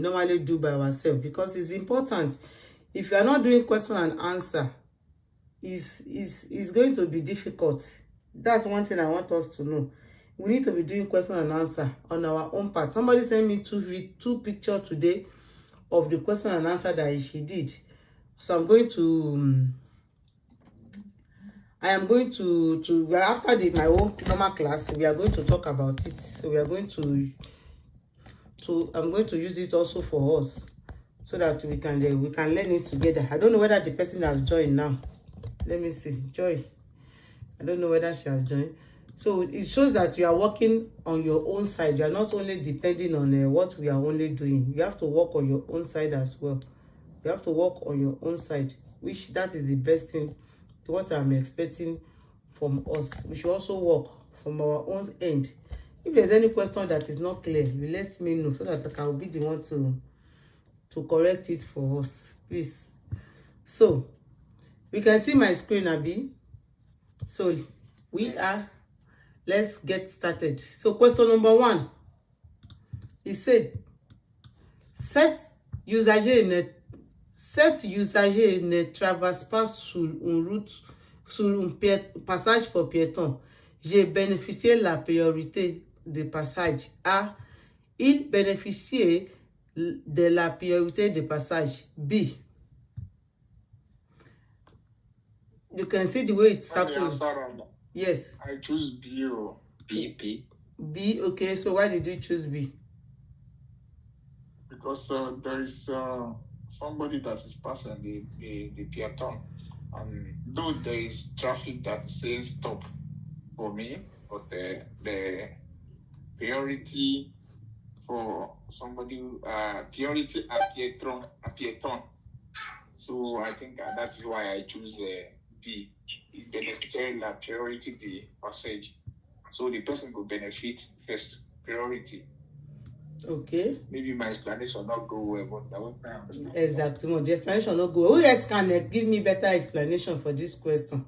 normally do by ourselves, because it's important. If you are not doing question and answer, is going to be difficult. That's one thing I want us to know. We need to be doing question and answer on our own part. Somebody sent me two pictures today of the question and answer that she did. So I'm going to after my own normal class, we are going to talk about it. So we are going to I'm going to use it also for us, so that we can learn it together. I don't know whether the person has joined now. Let me see. Joy, I don't know whether she has joined. So it shows that you are working on your own side. You are not only depending on what we are only doing. You have to work on your own side as well. You have to work on your own side, which that is the best thing, what I'm expecting from us. We should also work from our own end. If there's any question that is not clear, you let me know, so that I can be the one to correct it for us, please. So we can see my screen, Abi. So let's get started. So question number 1, he said, sept usagers ne traversent pas sur une route, sur un passage pour piétons. J'ai bénéficié de la priorité de passage. A. Il bénéficiait de la priorité de passage. B. You can see the way it's happening. Yes. I choose B or B. B, okay. So why did you choose B? Because there is somebody that is passing the peaton. And though there is traffic that says stop for me, but the priority for somebody, priority a peaton. So I think that is why I choose B. It beneficiary la priority the passage. So the person will benefit first priority. Okay. Maybe my explanation not go well, but I won't understand. Exactly. The explanation not go well. Who else can give me better explanation for this question?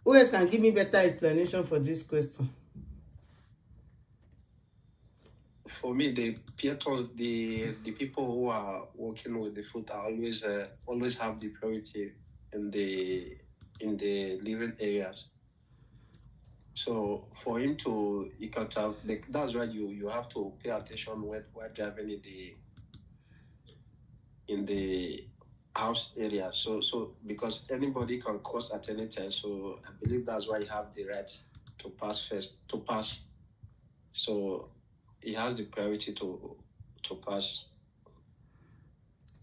Who else can give me better explanation for this question? For me, the peatons, the people who are walking with the foot are always have the priority in the living areas. So for him to, you can have, like, that's why you have to pay attention while driving in the house area. So because anybody can cross at any time. So I believe that's why you have the right to pass. So he has the priority to pass.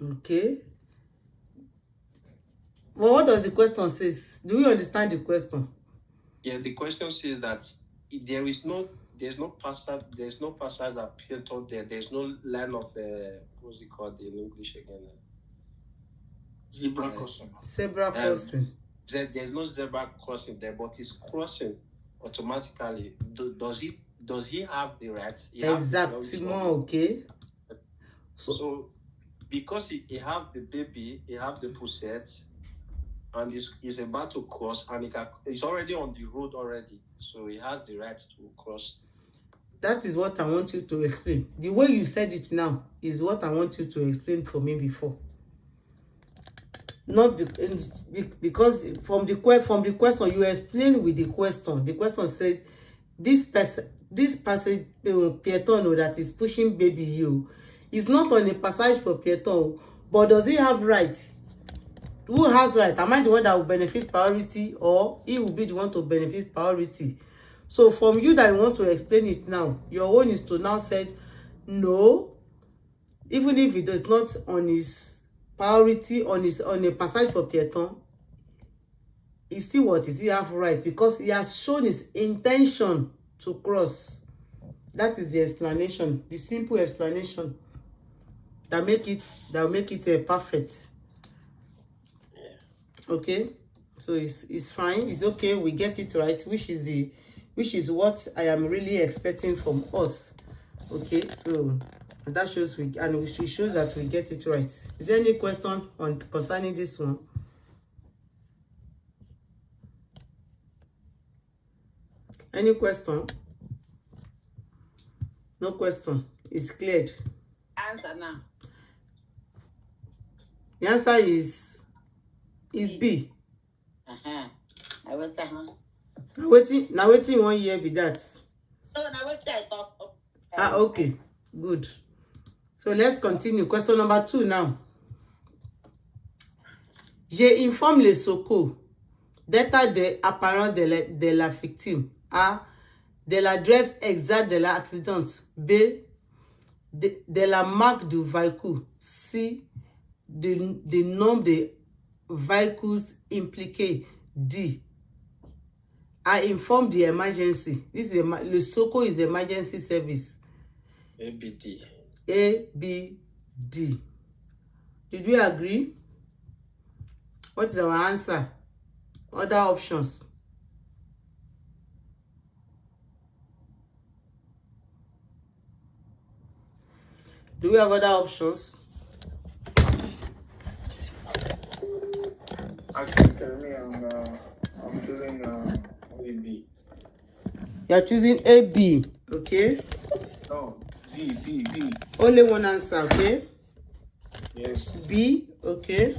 Okay. Well, what does the question say? Do you understand the question? Yeah, the question says that there's no passage that peaton there. There's no line of what's it called in English again? Zebra crossing. Zebra crossing. There's no zebra crossing there, but it's crossing automatically. Does he have the right? Exactly. Okay. So because he have the baby, he have the poussette, and he's about to cross, and he's already on the road already, so he has the right to cross. That is what I want you to explain. The way you said it now is what I want you to explain for me before. Not because from the question you explained with the question. The question said, this passage peaton that is pushing baby you is not on a passage for peaton, but does he have right? Who has right? Am I the one that will benefit priority, or he will be the one to benefit priority? So from you that you want to explain it now, your own is to now say no, even if it is not on his priority, on a passage for peaton, he still what is he have right, because he has shown his intention to cross. That is the explanation, the simple explanation that make it perfect. Okay, so it's fine, it's okay, we get it right, which is what I am really expecting from us. Okay, so that shows it shows that we get it right. Is there any question concerning this one? Any question? No question. It's cleared. Answer now. The answer is B. I will tell her. Now waiting 1 year be that. No, now wait till I talk. Okay. Good. So let's continue. Question number 2 now. J'ai informé les secours d'état de apparent de la victime. A. De l'adresse exacte de l'accident. B. De la marque du véhicule. C. Du nombre de véhicules impliqués. D. I inform the emergency. This is le SOCO is emergency service. ABD. ABD. Did we agree? What is our answer? Other options. Do we have other options? Actually, I'm choosing B. You are choosing A, B. Okay. No, B. Only one answer. Okay. Yes. B. Okay.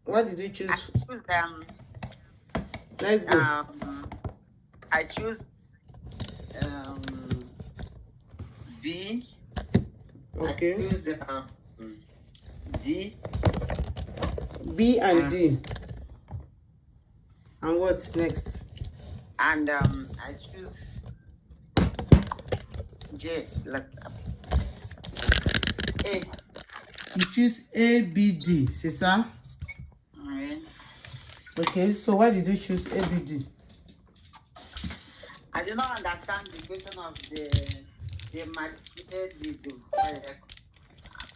What did you choose? Let's go. I choose B. Okay. I choose D. B and D. And what's next? And I choose J. Like A. You choose A, B, D. C'est ça? Alright. Okay. So why did you choose A, B, D? I did not understand the question of the video.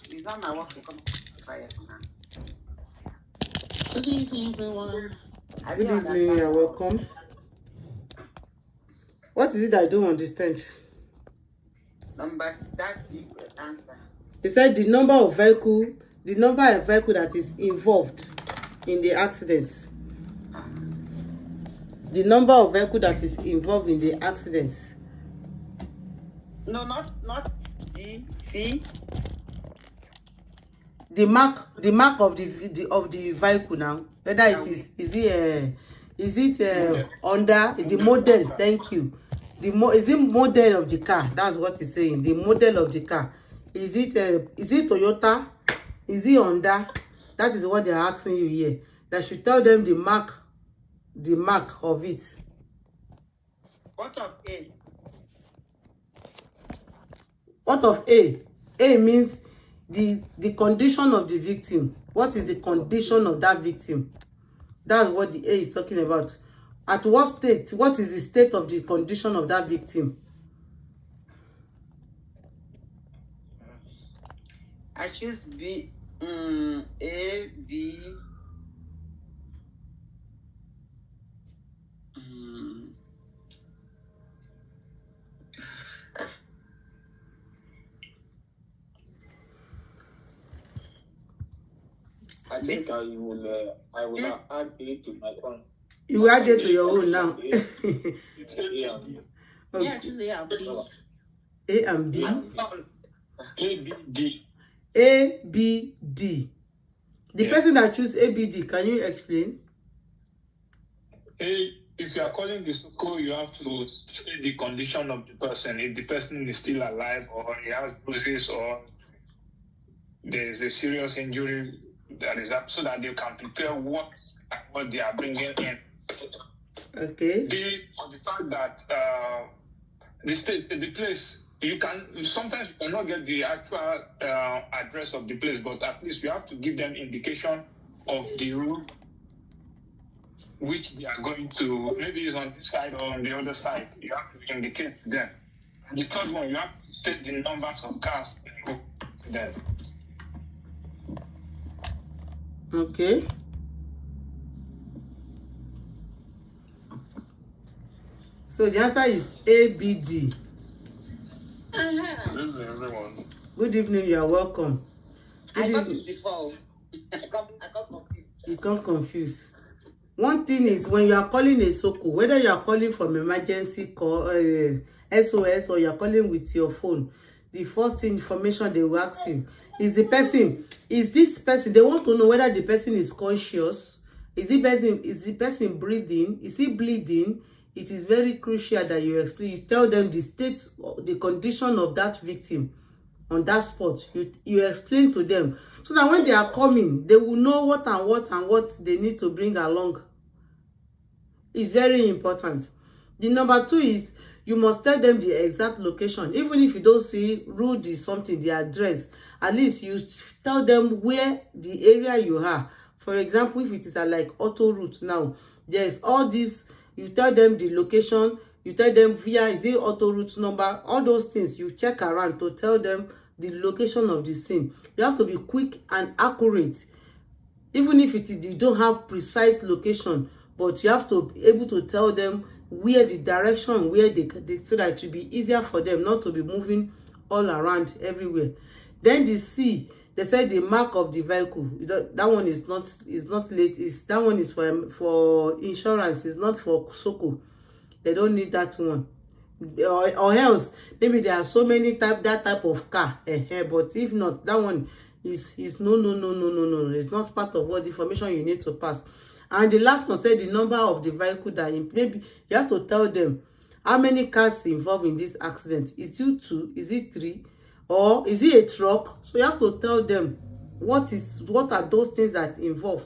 It's not my work to come to fire now. Good evening, everyone. Good evening, you're welcome. What is it I don't understand? Numbers, that's the answer. He said the number of vehicle that is involved in the accident. The number of vehicle that is involved in the accident. No, not D, C. The mark of the vehicle now. Whether it is it under the model? Thank you. Is it model of the car? That's what he's saying. The model of the car. Is it Toyota? Is it Honda? That is what they're asking you here. That should tell them the mark of it. What of A? What of A? A means the condition of the victim. What is the condition of that victim? That's what the A is talking about. At what state? What is the state of the condition of that victim? I choose B. A, B. I think I will add A to my phone. You add it to your own now. It's A and B. Okay. Yeah, choose A and B. A and B. A, B, D. A, B, D. The Yeah. person that choose A, B, D, can you explain? A, if you are calling the SOCO, you have to state the condition of the person. If the person is still alive, or he has bruises, or there is a serious injury that is up, so that they can prepare what they are bringing in. Okay. B, for the fact that the place, sometimes you cannot get the actual address of the place, but at least you have to give them indication of the route which they are going to. Maybe it's on this side or on the other side. You have to indicate to them. And the third one, you have to state the numbers of cars and go to them. Okay. So the answer is A, B, D. Good evening, everyone. Good evening, you are welcome. I Good got evening. it before. I got confused. You can't confuse. One thing is when you are calling a SOCO, whether you are calling from emergency call, SOS or you're calling with your phone, the first information they will ask you is this person, they want to know whether the person is conscious. Is the person breathing? Is he bleeding? It is very crucial that you explain. You tell them the state, the condition of that victim on that spot. You explain to them so that when they are coming, they will know what they need to bring along. It's very important. The number 2 is you must tell them the exact location. Even if you don't see road is something, the address, at least you tell them where the area you are. For example, if it is like auto route now, there's all this, you tell them the location, you tell them via is the auto route number, all those things you check around to tell them the location of the scene. You have to be quick and accurate. Even if you don't have precise location, but you have to be able to tell them where the direction, where they so that it will be easier for them not to be moving all around everywhere. Then the C, they said the mark of the vehicle. That one is not late. That one is for insurance. It's not for Soko. They don't need that one. Or else maybe there are so many that type of car. But if not, that one is no. It's not part of what information you need to pass. And the last one said the number of the vehicle that maybe you have to tell them how many cars involved in this accident. Is it 2? Is it 3? Or is it a truck? So you have to tell them what are those things that involve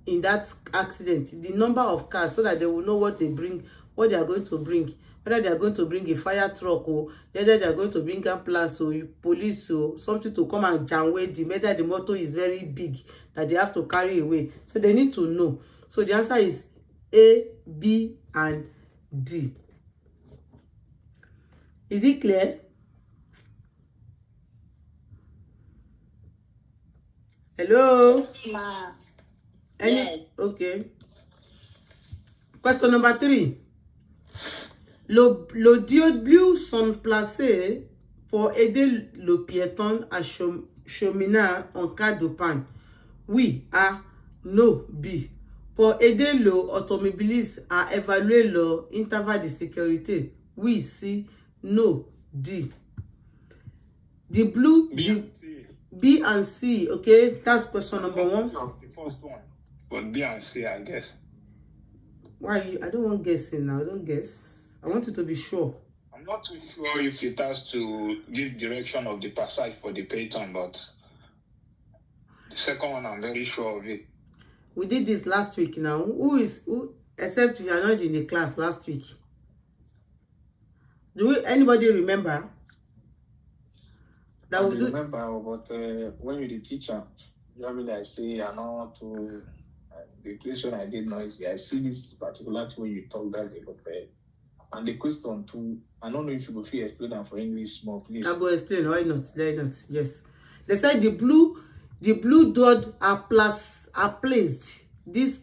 in that accident, the number of cars, so that they will know what they are going to bring. Whether they are going to bring a fire truck, or whether they are going to bring ambulance or police or something to come and jam away whether the motor is very big that they have to carry away. So they need to know. So the answer is A, B, and D. Is it clear? Hello? Ma. Yes. Okay. Question number 3. Le diode sont placés pour aider le piéton à cheminer en cas de panne. Oui, A. No, B. Pour aider l'automobiliste à évaluer leur intervalle de sécurité. Oui, C. No, D. The blue, B and C, okay? That's question number 1. The first one. But B and C, I guess. Why? I don't want guessing now. I don't guess. I want you to be sure. I'm not too sure if it has to give direction of the passage for the payton, but the second one, I'm very sure of it. We did this last week now. Who except you are not in the class last week? Anybody remember? I remember, but when you're the teacher, usually I say I know to the place when I did noisy. I see this particular thing when you talk that day, but and the question too, I don't know if you go feel explain that for English more, please. I go explain. Why not? Why not? Yes. They said the blue dot are placed. These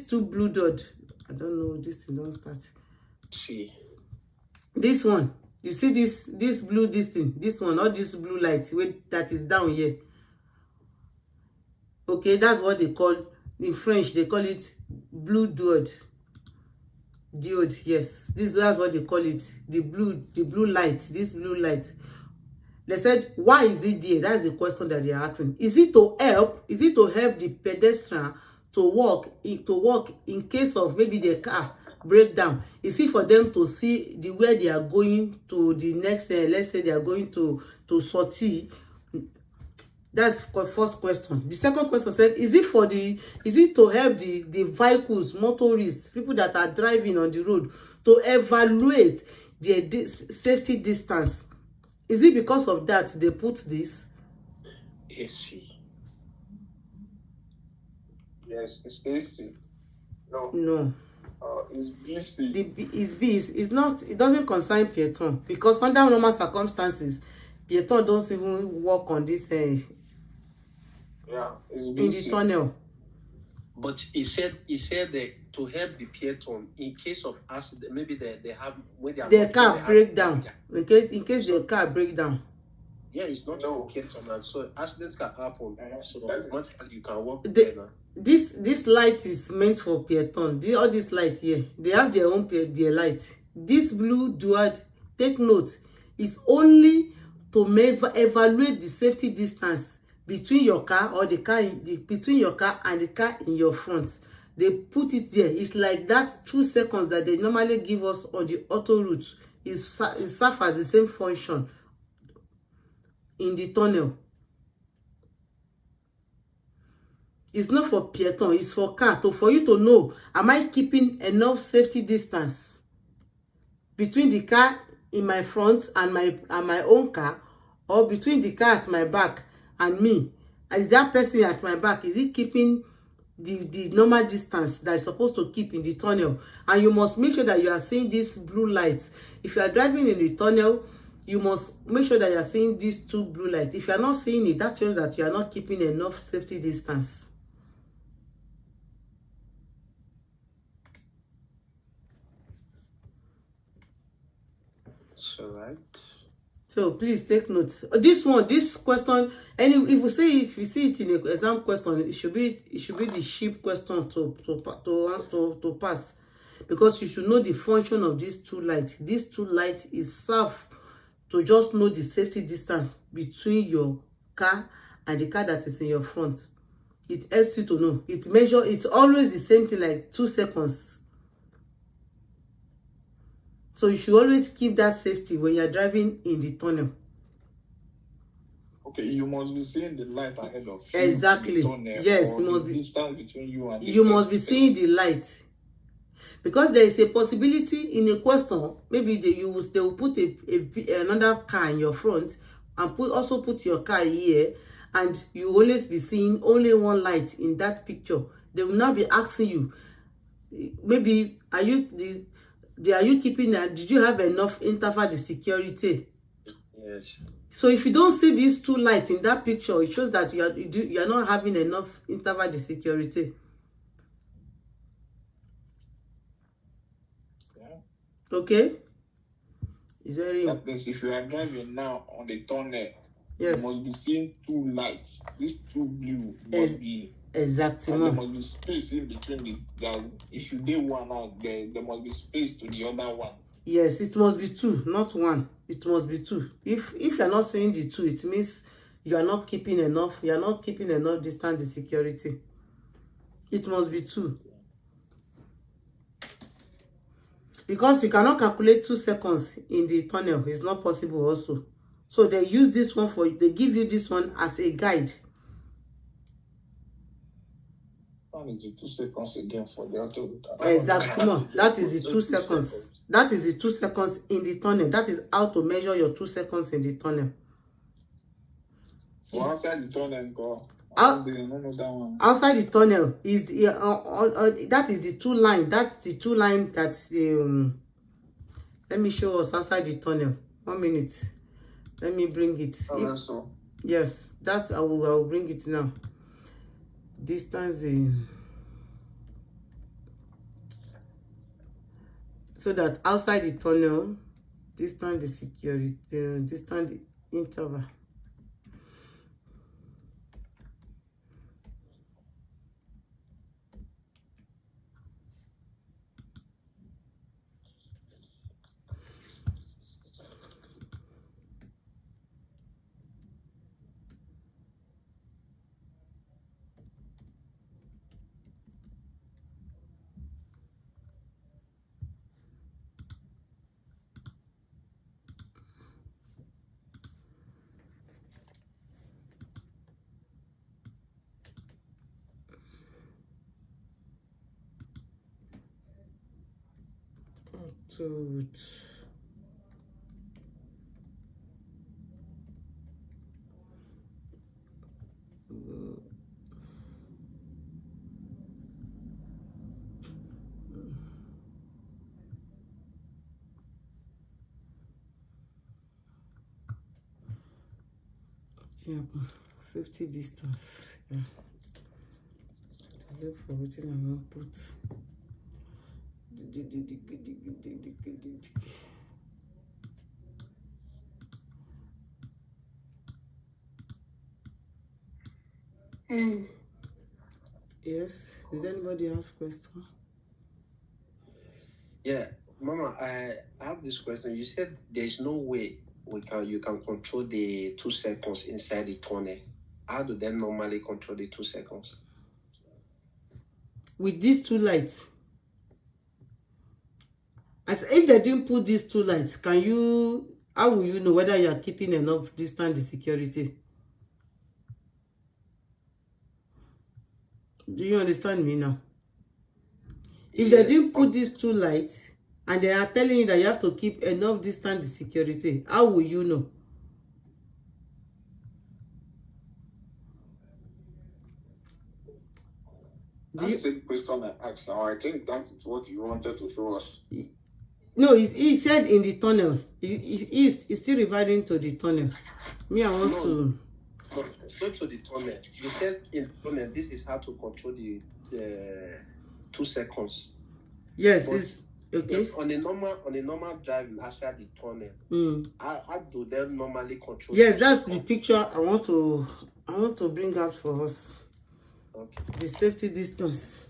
2 blue dot. I don't know. This thing don't start. See. This one. You see this blue thing. This one, all this blue light that is down here. Okay, that's what they call in French. They call it blue diode. Diode, yes. That's what they call it. The blue light. This blue light. They said, why is it there? That's the question that they are asking. Is it to help? Is it to help the pedestrian to walk in case of maybe the car breakdown? Is it for them to see where they are going to the next? Let's say they are going to sortie. That's the first question. The second question said, is it to help the vehicles, motorists, people that are driving on the road to evaluate their safety distance? Is it because of that they put this? AC. Yes, it's AC. No. No. It's BC. It's B. It's not. It doesn't concern peloton because under normal circumstances, peloton don't even walk on this. Yeah, it's BC. In the tunnel. But he said that to help the peloton in case of accident, maybe they have when they are their car break down. In case their car break down. Yeah, it's not okay, so accidents can happen. So automatically you can walk. This light is meant for peloton. All this light here, they have their own their light. This blue diode take note, is only to evaluate the safety distance between your car or between your car and the car in your front. They put it there. It's like that 2 seconds that they normally give us on the auto route. It serves as the same function in the tunnel. It's not for peaton, it's for car. For you to know, am I keeping enough safety distance between the car in my front and my own car, or between the car at my back and me? Is that person at my back, is he keeping the normal distance that is supposed to keep in the tunnel? And you must make sure that you are seeing this blue light. If you are driving in the tunnel, you must make sure that you are seeing these 2 blue lights. If you are not seeing it, that shows that you are not keeping enough safety distance. It's all right. So please take note. This question, if you see it in an exam question, it should be the sheep question to pass, because you should know the function of these 2 lights. These 2 lights is serve to just know the safety distance between your car and the car that is in your front. It helps you to know. It's always the same thing, like 2 seconds. So you should always keep that safety when you're driving in the tunnel. Okay, you must be seeing the light ahead of you. Exactly. Yes, you must be. Distance between you and you must be seeing the light, because there is a possibility in a question, maybe they will put another car in your front and also put your car here, and you always be seeing only one light in that picture. They will now be asking you, maybe are you keeping that? Did you have enough interval the security? Yes. So if you don't see these 2 lights in that picture, it shows that you are not having enough interval the security. Yeah. Okay? It's very That means if you are driving now on the tunnel, yes, you must be seeing 2 lights. These 2 blue must be exactly. And there must be space in between if you do one out, there must be space to the other one. Yes, it must be 2, not 1. It must be 2. If you're not seeing the 2, it means you are not keeping enough. You are not keeping enough distance in security. It must be 2. Because you cannot calculate 2 seconds in the tunnel. It's not possible also. So they use this one they give you this one as a guide. That is the 2 seconds again for the auto. Exactly. That is the 2 seconds. That is the 2 seconds in the tunnel. That is how to measure your 2 seconds in the tunnel. So outside the tunnel, outside the tunnel is that is the 2 line. That's the 2 line that's the let me show us outside the tunnel. 1 minute. Let me bring it. Yes, that's I will bring it now. Distance in, so that outside the tunnel, distance the security, distance the interval. Safety distance. Yeah. Look for what I'm going to put. Yes. Did anybody ask question? Yeah. Mama, I have this question. You said there is no way you can control the 2 seconds inside the tunnel. How do they normally control the 2 seconds? With these two lights. As if they didn't put these two lights, how will you know whether you are keeping enough distance the security? Do you understand me now? If they didn't put these two lights and they are telling you that you have to keep enough distance the security, how will you know? That's the question I asked now. I think that is what you wanted to show us. No, he said in the tunnel. He's still referring to the tunnel. Me, I want to... No, go to the tunnel. You said in the tunnel, this is how to control the 2 seconds. Yes, but it's okay. On a normal driving outside the tunnel, how do they normally control? Yes, that's the picture I want to bring out for us. Okay. The safety distance.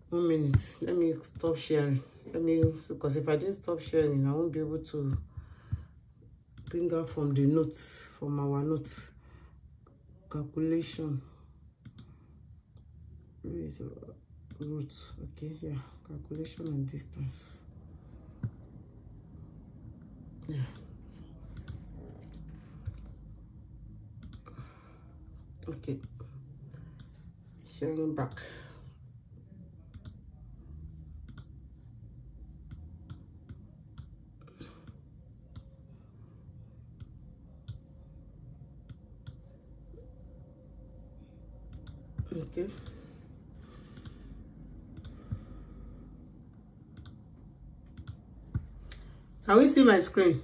1 minute. Let me stop sharing. Because if I didn't stop sharing, I won't be able to bring out from the notes, from our notes. Calculation. Where is the root? Okay, yeah. Calculation and distance. Yeah. Okay. Sharing back. Okay. Can we see my screen?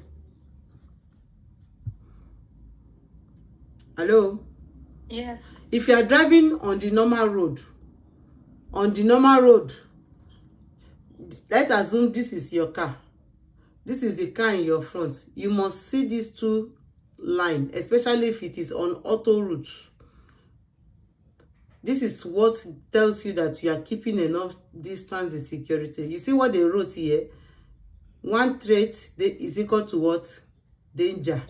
Hello? Yes. If you are driving on the normal road, let's assume this is your car. This is the car in your front. You must see these two lines, especially if it is on auto route. This is what tells you that you are keeping enough distance in security. You see what they wrote here? 1 threat is equal to what? Danger.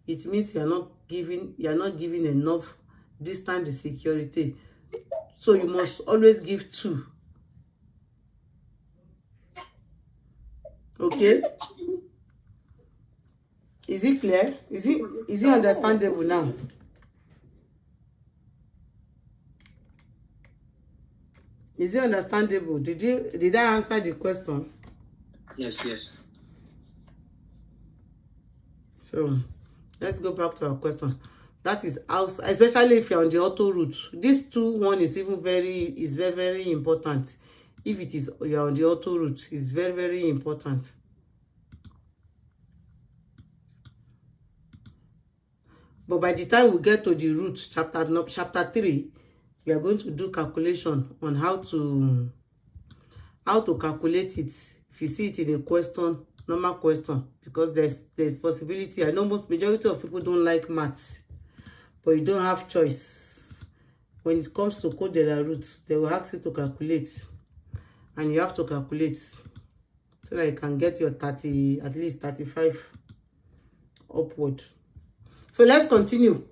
It means you are not giving enough distance in security. So you must always give 2. Okay? Is it clear? Is it understandable now? Is it understandable? Did I answer the question? Yes. So let's go back to our question. That is outside, especially if you're on the auto route. This 2-1 is very, very important. If it is you're on the auto route, it's very, very important. But by the time we get to the route, chapter 3, we are going to do calculation on how to calculate it. If you see it in a question, normal question, because there's possibility. I know majority of people don't like maths, but you don't have choice. When it comes to code de la route, they will ask you to calculate, and you have to calculate so that you can get your at least 35 upward. So let's continue.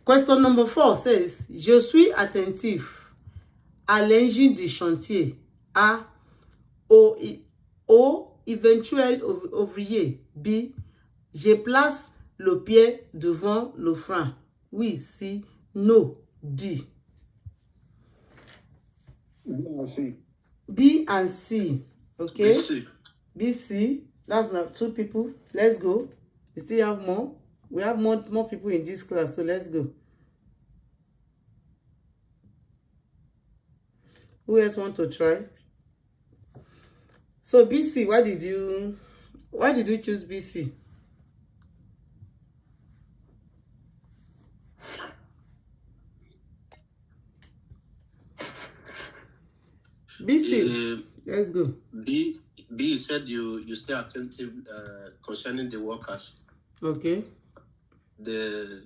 Question number 4 says, je suis attentif à l'engin de chantier, au éventuel ouvrier. B, je place le pied devant le frein. Oui, C, no, D. B and C. Okay? B, C. That's not 2 people. Let's go. We still have more. We have more people in this class, so let's go. Who else want to try? So BC, why did you choose BC? BC, let's go. B, you said you stay attentive concerning the workers. Okay. The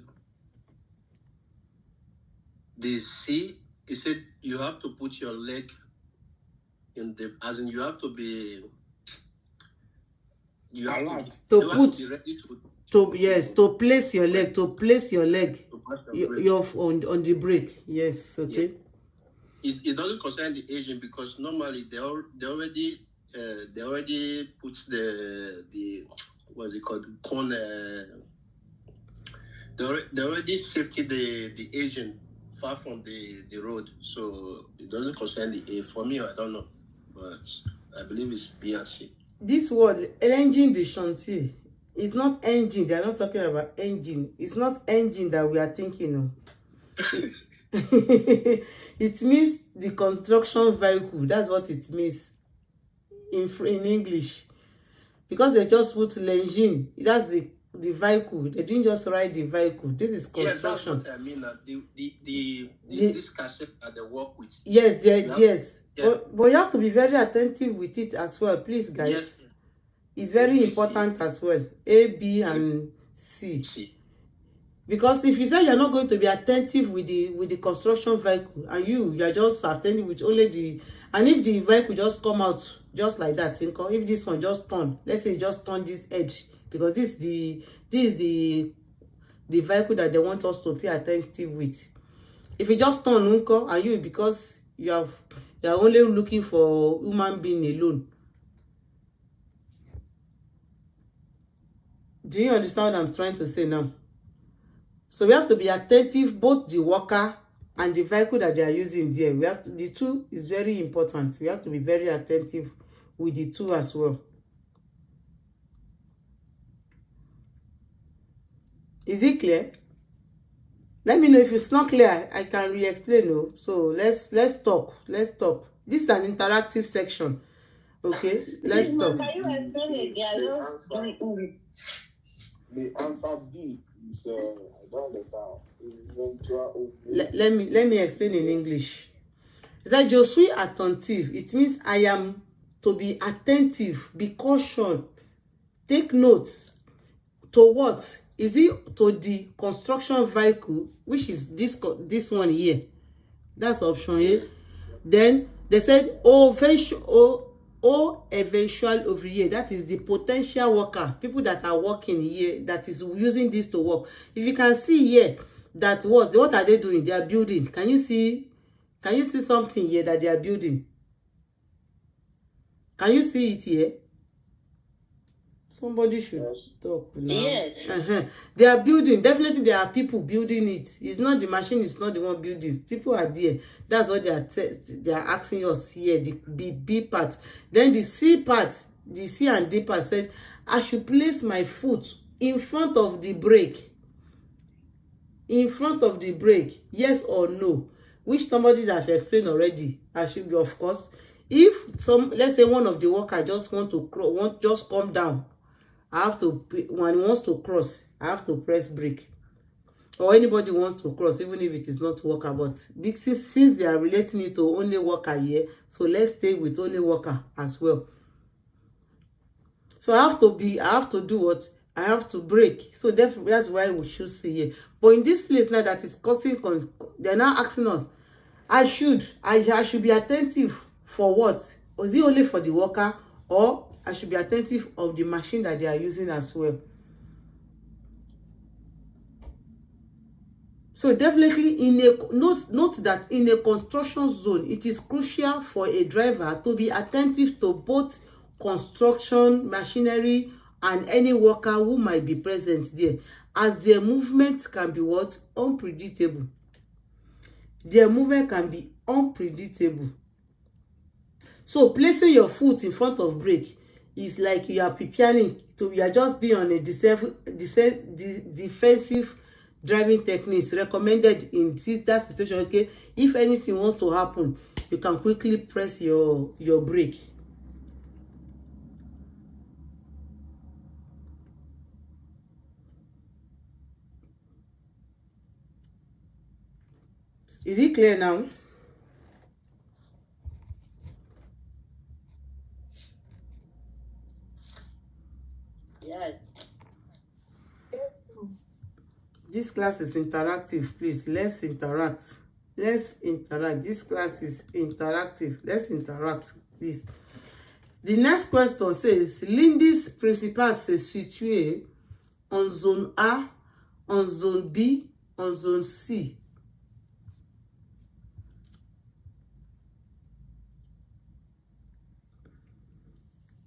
C, he said you have to put your leg in the, as in you have to be You have Allowed. to, To you have put- to be ready to place your leg, to place your leg, to pass the brake. you're on the brake. Yes, okay. It doesn't concern the agent because normally they already put the what's it called, cone. They already safety the agent far from the road, so it doesn't concern the A. For me, I don't know, but I believe it's B and C. This word engine de chantier is not engine. They are not talking about engine. It's not engine that we are thinking of. It means the construction vehicle. That's what it means in English. Because they just put l'engine. That's the vehicle. They didn't just write the vehicle. This is construction. Yeah, that's what I mean. This cassette that they work with. Yes, yes. Yeah. But you have to be very attentive with it as well, please, guys. Yes. It's very ABC. important as well. A, B, and C. C. Because if you say you're not going to be attentive with the construction vehicle, and you are just attentive with only the, and if the vehicle just come out just like that, if this one just turn, let's say just turn this edge, because this is the vehicle that they want us to pay attentive with. If you just turn and you, because you are only looking for human being alone. Do you understand what I'm trying to say now? So we have to be attentive, both the worker and the vehicle that they are using there. We have to, the two is very important. We have to be very attentive with the two as well. Is it clear? Let me know if it's not clear. I can re-explain. No? So let's talk. Let's talk. This is an interactive section. Okay, let's talk. Can you explain again? The answer B is I don't understand. Let me explain in English. It's like je suis attentive. It means I am to be attentive, be caution, take notes. To what? Is it to the construction vehicle, which is this one here? That's option A. Then they said eventual ouvrier, that is the potential worker, people that are working here, that is using this to work. If you can see here that what are they doing? They are building. Can you see something here that they are building? Can you see it here? Somebody should talk now. Yes. They are building. Definitely there are people building it. It's not the machine, it's not the one building. People are there. That's what they are asking us here, the B part. Then the C part, the C and D part said, I should place my foot in front of the brake. In front of the brake, yes or no? Which somebody that I've explained already. I should be, of course. If let's say one of the workers just just come down, I have to, when he wants to cross, I have to press brake. Or anybody wants to cross, even if it is not worker. But since they are relating it to only worker here, so let's stay with only worker as well. So I have to do what? I have to brake. So that's why we should see here. But in this place now that is causing, they're now asking us, I should be attentive for what? Is it only for the worker, or I should be attentive of the machine that they are using as well? So definitely note that in a construction zone, it is crucial for a driver to be attentive to both construction machinery and any worker who might be present there, as their movement can be what? Unpredictable. Their movement can be unpredictable. So placing your foot in front of brake is like you are preparing to, you are just being on a defensive driving techniques recommended in that situation. Okay, if anything wants to happen, you can quickly press your brake. Is it clear now? Yes. This class is interactive. Please, let's interact. Let's interact. This class is interactive. Let's interact, please. The next question says, Lindy's principal se situé en zone A, en zone B, en zone C.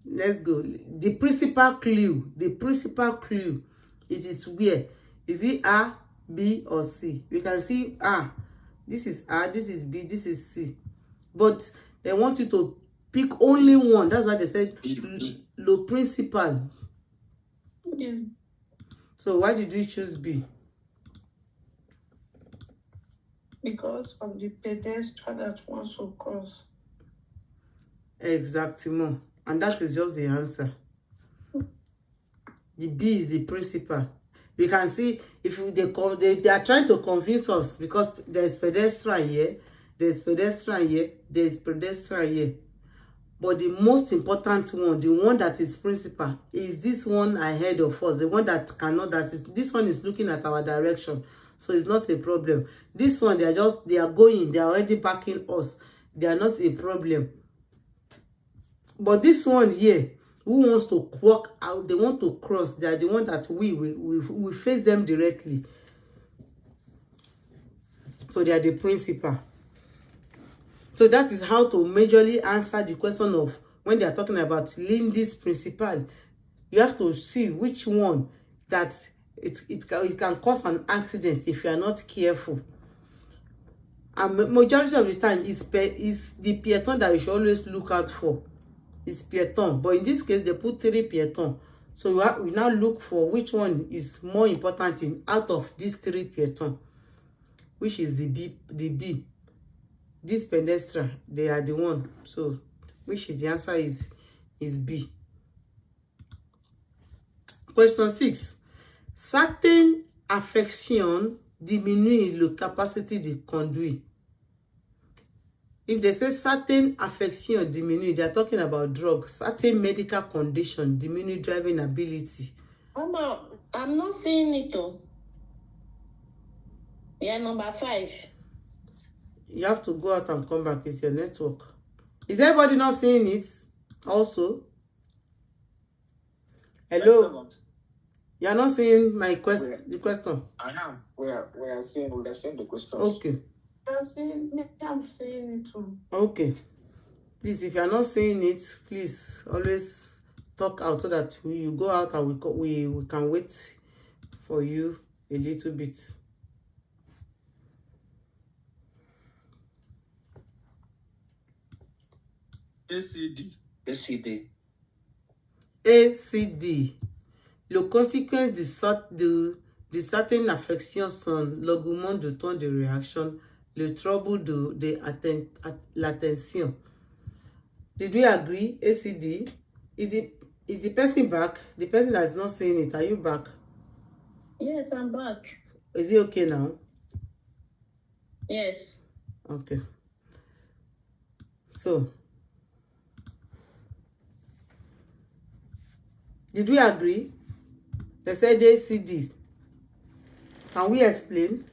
Let's go. The principal clue, it is where? Is it A, B, or C? We can see A. This is A, this is B, this is C. But they want you to pick only one. That's why they said le principal. Yes. So why did you choose B? Because of the pedestrian that wants to cross. Exactement. And that is just the answer. The B is the principal. We can see if they are trying to convince us because there's pedestrian here, there's pedestrian here, there's pedestrian here. But the most important one, the one that is principal, is this one ahead of us. The one that cannot, this one is looking at our direction. So it's not a problem. This one, they are already backing us. They are not a problem. But this one here, who wants to walk out, they want to cross, they are the one that we face them directly. So they are the principal. So that is how to majorly answer the question of when they are talking about Lindy's principal. You have to see which one that it can cause an accident if you are not careful. And majority of the time, is the peatone that you should always look out for. It's peatone, but in this case they put 3 peatone. So we now look for which one is more important out of these 3 peatone, which is the B. This pedestrian, they are the one. So which is the answer is B. Question 6. Certaines affections diminuent la capacité de conduire. If they say certain affection diminish, they are talking about drugs. Certain medical condition diminish driving ability. Mama, I'm not seeing it though. Yeah, number 5. You have to go out and come back. It's your network. Is everybody not seeing it also? Hello? You are not seeing my question. The question. I am. We are seeing the questions. Okay. I'm seeing it too. Okay. Please, if you are not saying it, please always talk out so that you go out and we can wait for you a little bit. ACD. Le conséquence de certaines affections sont l'augment du temps de réaction, le trouble de l'attention. Did we agree? ACD. Is the person back? The person that is not saying it, are you back? Yes, I'm back. Is it okay now? Yes. Okay. So, did we agree? They said ACD. Can we explain?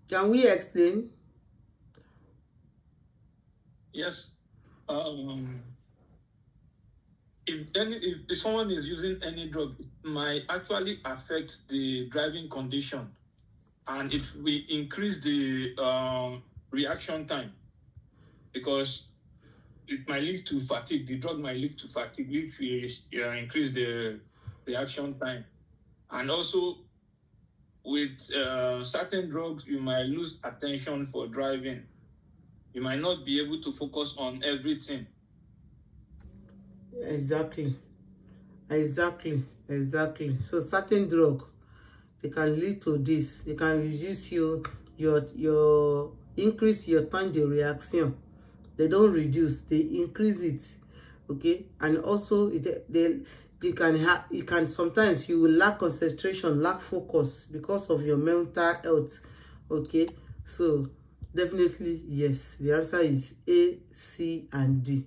Can we explain? Yes. If someone is using any drug, it might actually affect the driving condition, and it will increase the reaction time, because it might lead to fatigue. The drug might lead to fatigue if you increase the reaction time. And also, with certain drugs, you might lose attention for driving. You might not be able to focus on everything. Exactly. So certain drug, they can lead to this. They can reduce your increase your time de reaction. They don't reduce, they increase it. Okay, and also you can sometimes you will lack concentration, lack focus because of your mental health. Okay, so definitely yes, the answer is A, C, and D.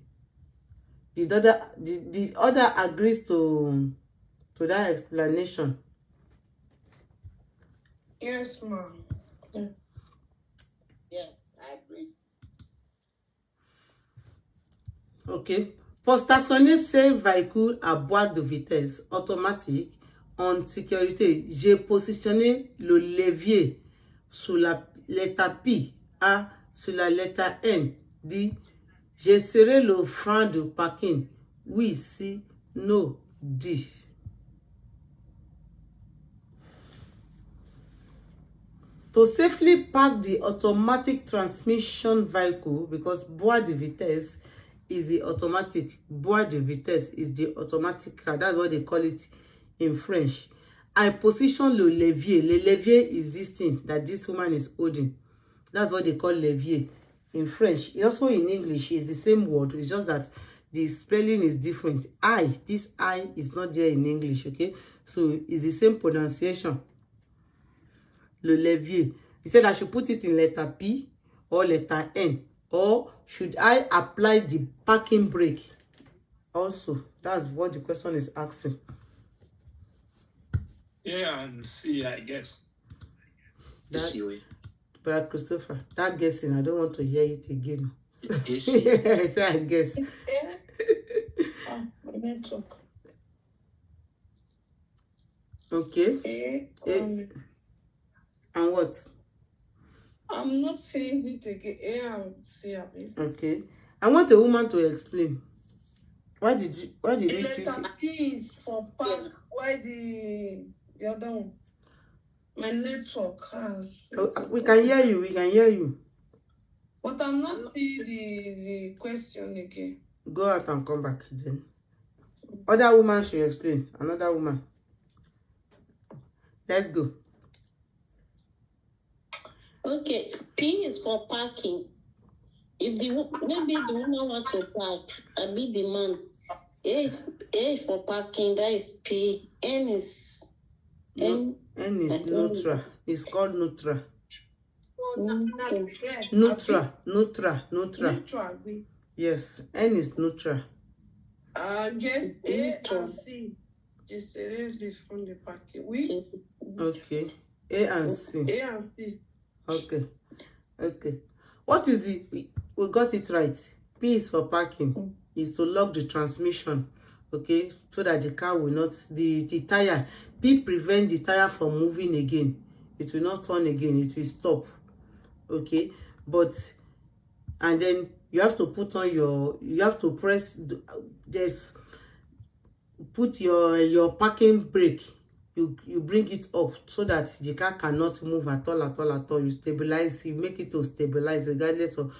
The other agrees to that explanation. Yes, ma'am. Yes, I agree. Ok. Pour stationner ces véhicules à boîte de vitesse automatique en sécurité, j'ai positionné le levier sur la lettre P, A sur la lettre N. D. J'ai serré le frein de parking. Oui, si, no, D. To safely park the automatic transmission vehicle, because boîte de vitesse is the automatic, boîte de vitesse is the automatic car. That's what they call it in French. I position le levier. Le levier is this thing that this woman is holding. That's what they call levier in French. Also in English, it's the same word. It's just that the spelling is different. This I is not there in English, okay? So it's the same pronunciation. Le levier. He said I should put it in letter P or letter N. Or should I apply the parking brake? Also, that's what the question is asking. Yeah, and C, I guess. That, Issue. Brother Christopher, that guessing, I don't want to hear it again. Issue. I guess. My network. Okay. And what? I'm not saying it again. I'm saying it. Okay. I want a woman to explain. Why did you choose it? P is for park. Why the other one? My network has. Oh, we can hear you. We can hear you. But I'm not seeing the question again. Go out and come back then. Other woman should explain. Another woman. Let's go. Okay, P is for parking. If maybe the woman wants to park, I be the man. A is for parking, that is P. N is N is neutral. It's called neutral. Neutral. Neutral. Yes, N is neutral. Yes, A and C. Just this from the packet. We. Okay. A and C. A and C. Okay. What is we got it right. P is for parking. Is to lock the transmission. Okay, so that the car will not the tire. P prevent the tire from moving again. It will not turn again. It will stop. Okay, and then you have to put on you have to press put your parking brake. You bring it up so that the car cannot move at all. You stabilize. You make it to stabilize regardless of.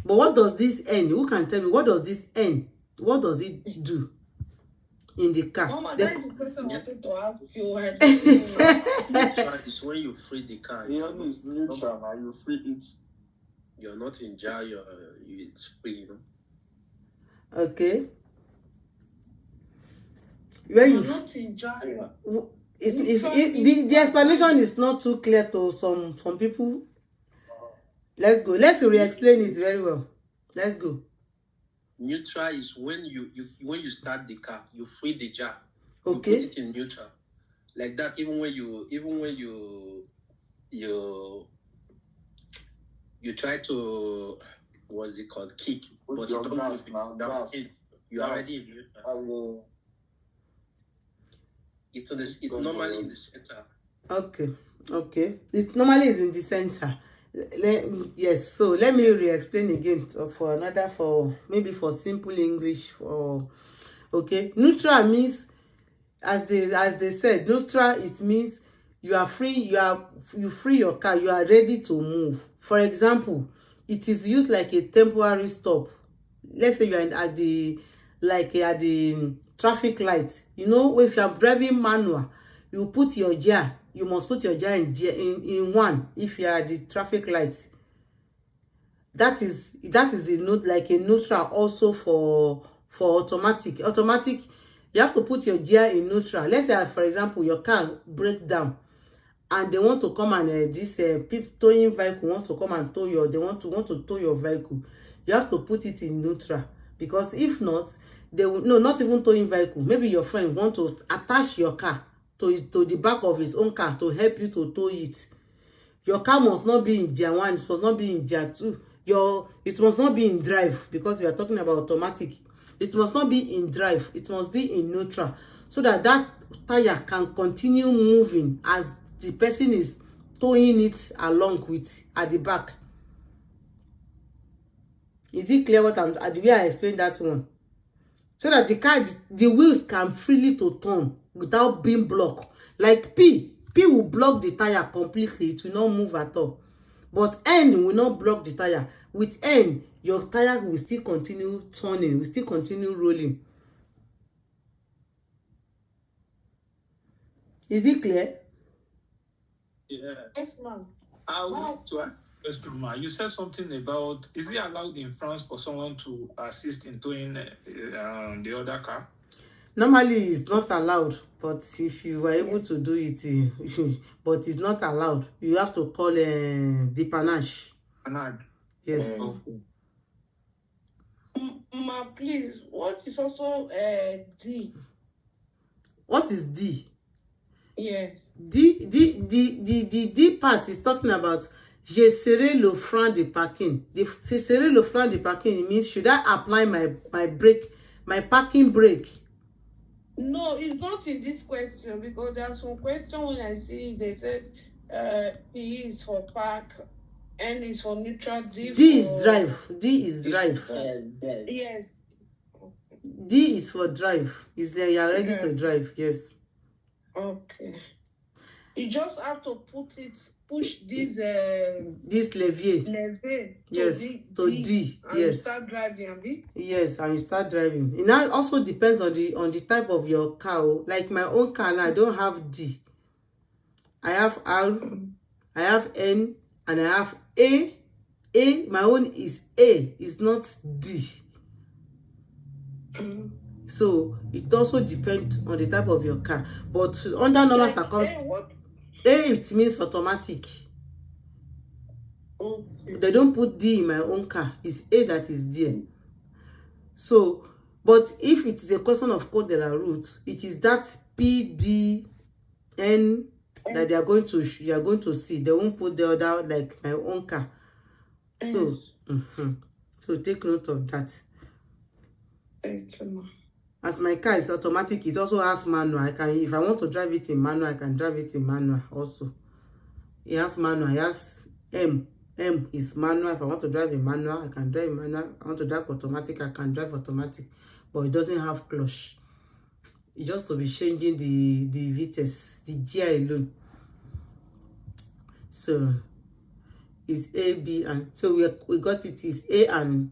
But what does this N? Who can tell me what does this N? What does it do in the car? Mama, that is the question I wanted to ask you. It's when you free the car. Yeah, it's neutral now. You free it. You're not in jail. It's free, Okay. When you not in jail. The explanation is not too clear to some people. Let's go. Let's re-explain it very well. Let's go. Neutral is when you start the car, you free the jar. Okay. You put it in neutral. Like that, even when you try to what's it called? Kick. But your gas now, gas. You are already in neutral. It's normally in the center. Okay. It's normally is in the center. Yes, so let me re-explain again maybe for simple English. Okay, neutral means as they said, neutral it means you are free. You free your car. You are ready to move. For example, it is used like a temporary stop. Let's say you are at the traffic light. You know, if you are driving manual, you put your gear. You must put your gear in one if you are at the traffic light. That is the note like a neutral also for automatic. Automatic, you have to put your gear in neutral. Let's say, for example, your car breaks down and they want to come and this towing vehicle wants to come and tow they want to tow your vehicle. You have to put it in neutral, because if not, they will not even towing vehicle. Maybe your friend want to attach your car to the back of his own car to help you to tow it. Your car must not be in gear 1, it must not be in gear 2. it must not be in drive, because we are talking about automatic. It must not be in drive, it must be in neutral, so that that tire can continue moving as the person is towing it along with at the back. Is it clear what I'm the way I explained that one? So that the wheels can freely to turn without being blocked. Like P will block the tire completely, it will not move at all. But N will not block the tire. With N, your tire will still continue turning, will still continue rolling. Is it clear? Yeah. Yes, ma'am. I would like to ask a question, ma. You said something about, is it allowed in France for someone to assist in towing the other car? Normally, it's not allowed, but if you are able to do it, but it's not allowed. You have to call dépannage. Anad. Yes. Okay. Ma, please, what is also D? What is D? Yes. The D part is talking about j'ai serré le frein de parking. J'ai serré le frein de parking, it means should I apply my brake, my parking brake? No, it's not in this question, because there's some question when I see they said P is for park, N is for neutral, D is drive. D is drive. Yes. D is for drive. Is there you are ready to drive? Yes. Okay. You just have to push this levier. Yes. To D. And Yes. start driving, abi? Yes, and you start driving. It now also depends on the type of your car. Like my own car now, I don't have D. I have R, I have N, and I have A. My own is A, it's not D. So it also depends on the type of your car. But under normal circumstances, A, it means automatic. Okay. They don't put D in my own car. It's A that is there. So, but if it is a question of code de la route, it is that P, D, N that you are going to see. They won't put the other like my own car. So, so take note of that. As my car is automatic, it also has manual. If I want to drive it in manual, I can drive it in manual also. It has manual. It has M. M is manual. If I want to drive in manual, I can drive manual. If I want to drive automatic, I can drive automatic. But it doesn't have clutch. It just to be changing the vitesse, the gear alone. So it's A, B, and so we got it is A and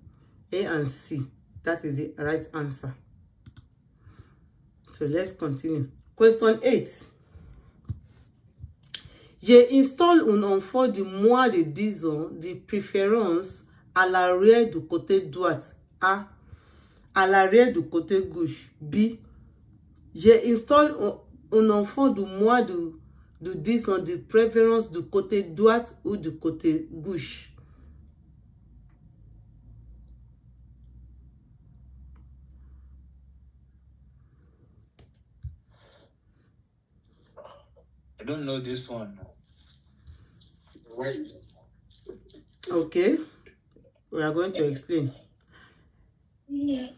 C. That is the right answer. So let's continue. Question 8. J'ai installé un enfant de moins de 10 ans de préférence à l'arrière du côté droit. A. À l'arrière du côté gauche. B. J'ai installé un enfant de moins de 10 ans de préférence du côté droit ou du côté gauche. I don't know this one. Wait. Okay. We are going to explain. You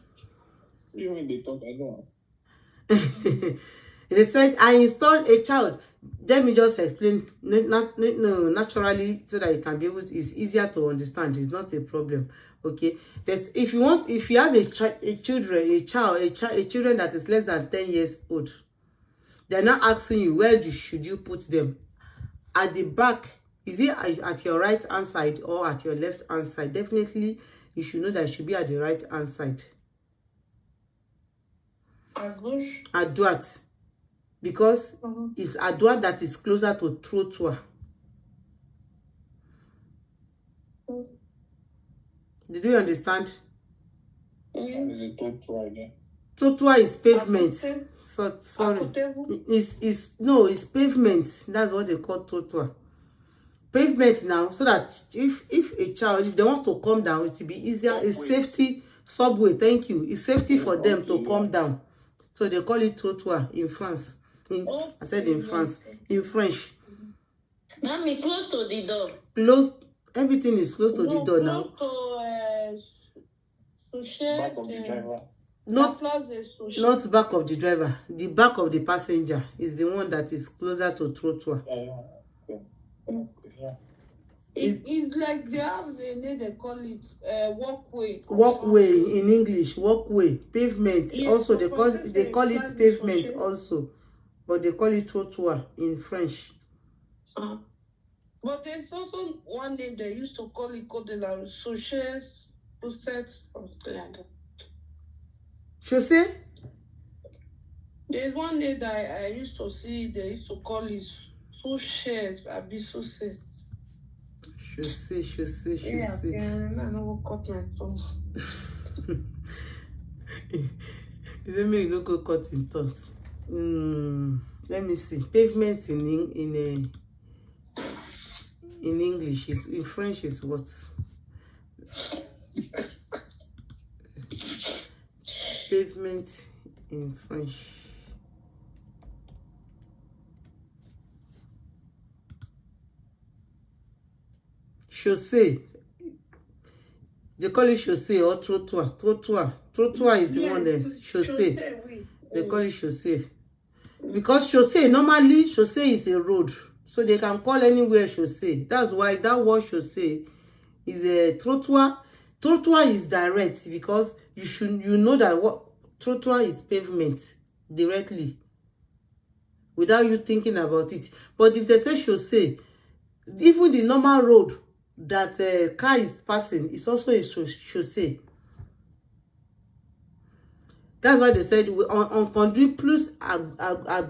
when they talk, I know. They said, I installed a child. Let me just explain naturally so that you can be able to, it's easier to understand. It's not a problem. Okay. If you have a children that is less than 10 years old, they're not asking you where should you put them. At the back, is it at your right hand side or at your left hand side? Definitely, you should know that it should be at the right hand side. À gauche. À droite. Because it's à droite that is closer to trottoir. Did you understand? Yes. Trottoir is pavement. Sorry. It's pavement. That's what they call trottoir. Pavement now, so that if a child, if they want to come down, it will be easier. Subway. It's safety. Subway, thank you. It's safety for them to come down. So they call it trottoir in France. I said in France. In French. That means close to the door. Close. Everything is close to the door now. Back of the driver. Not back of the driver. The back of the passenger is the one that is closer to trottoir. It's like they call it walkway. Walkway in English, walkway, pavement. Yes, also they call it pavement also, but they call it trottoir in French. But there's also one name they used to call it chaussée, something like that. Chaussée? There's one name that I used to see, they used to call it chaussée, chaussée. Chaussée. Yeah, I know what cut my tongue. Is it me no go cut in tongues? Let me see. Pavement in English is in French is what? Pavement in French. Chaussée. They call it chaussée or trottoir. Trottoir is the one that's chaussée. They call it chaussée. Because normally chaussée is a road. So they can call anywhere chaussée. That's why that word chaussée is a trottoir. Trottoir is direct because you know that what trottoir is pavement directly without you thinking about it. But if they say chaussée, even the normal road that a car is passing is also a chaussée. That's why they said on conduit plus à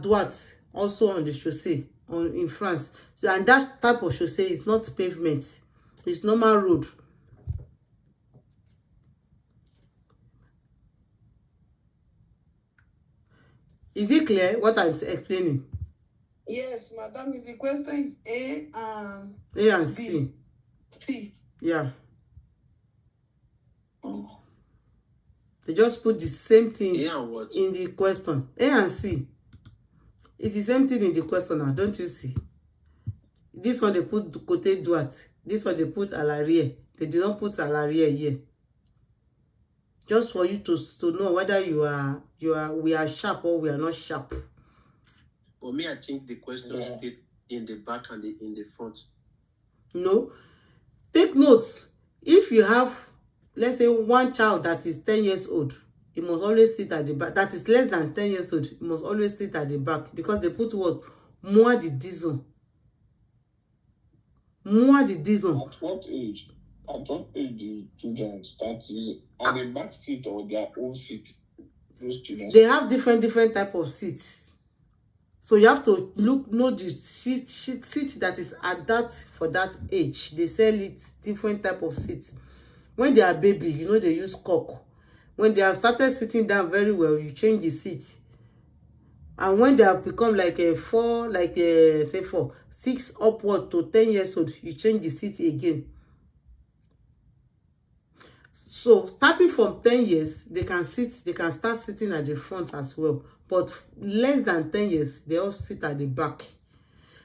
droite, also on the chaussée in France. So, and that type of chaussée is not pavement. It's normal road. Is it clear what I'm explaining? Yes, madam. The question is A and C. C. Yeah. Oh. They just put the same thing in the question. A and C. It's the same thing in the question now, don't you see? This one they put côté droite. This one they put à l'arrière. They did not put à l'arrière here. Just for you to know whether we are sharp or we are not sharp. For me, I think the question is in the back and in the front. No. Take notes. If you have, let's say, one child that is 10 years old, he must always sit at the back. That is less than 10 years old, he must always sit at the back because they put what? Moi de 10 ans. Moi de 10 ans. At what age? At what age do children start using on the back seat or their own seat? Those children. They have different type of seats. So you have to know the seat that is adapt for that age. They sell it different type of seats. When they are baby, you know they use cock. When they have started sitting down very well, you change the seat. And when they have become like a 6 upward to 10 years old, you change the seat again. So starting from 10 years, they can start sitting at the front as well. But less than 10 years, they all sit at the back.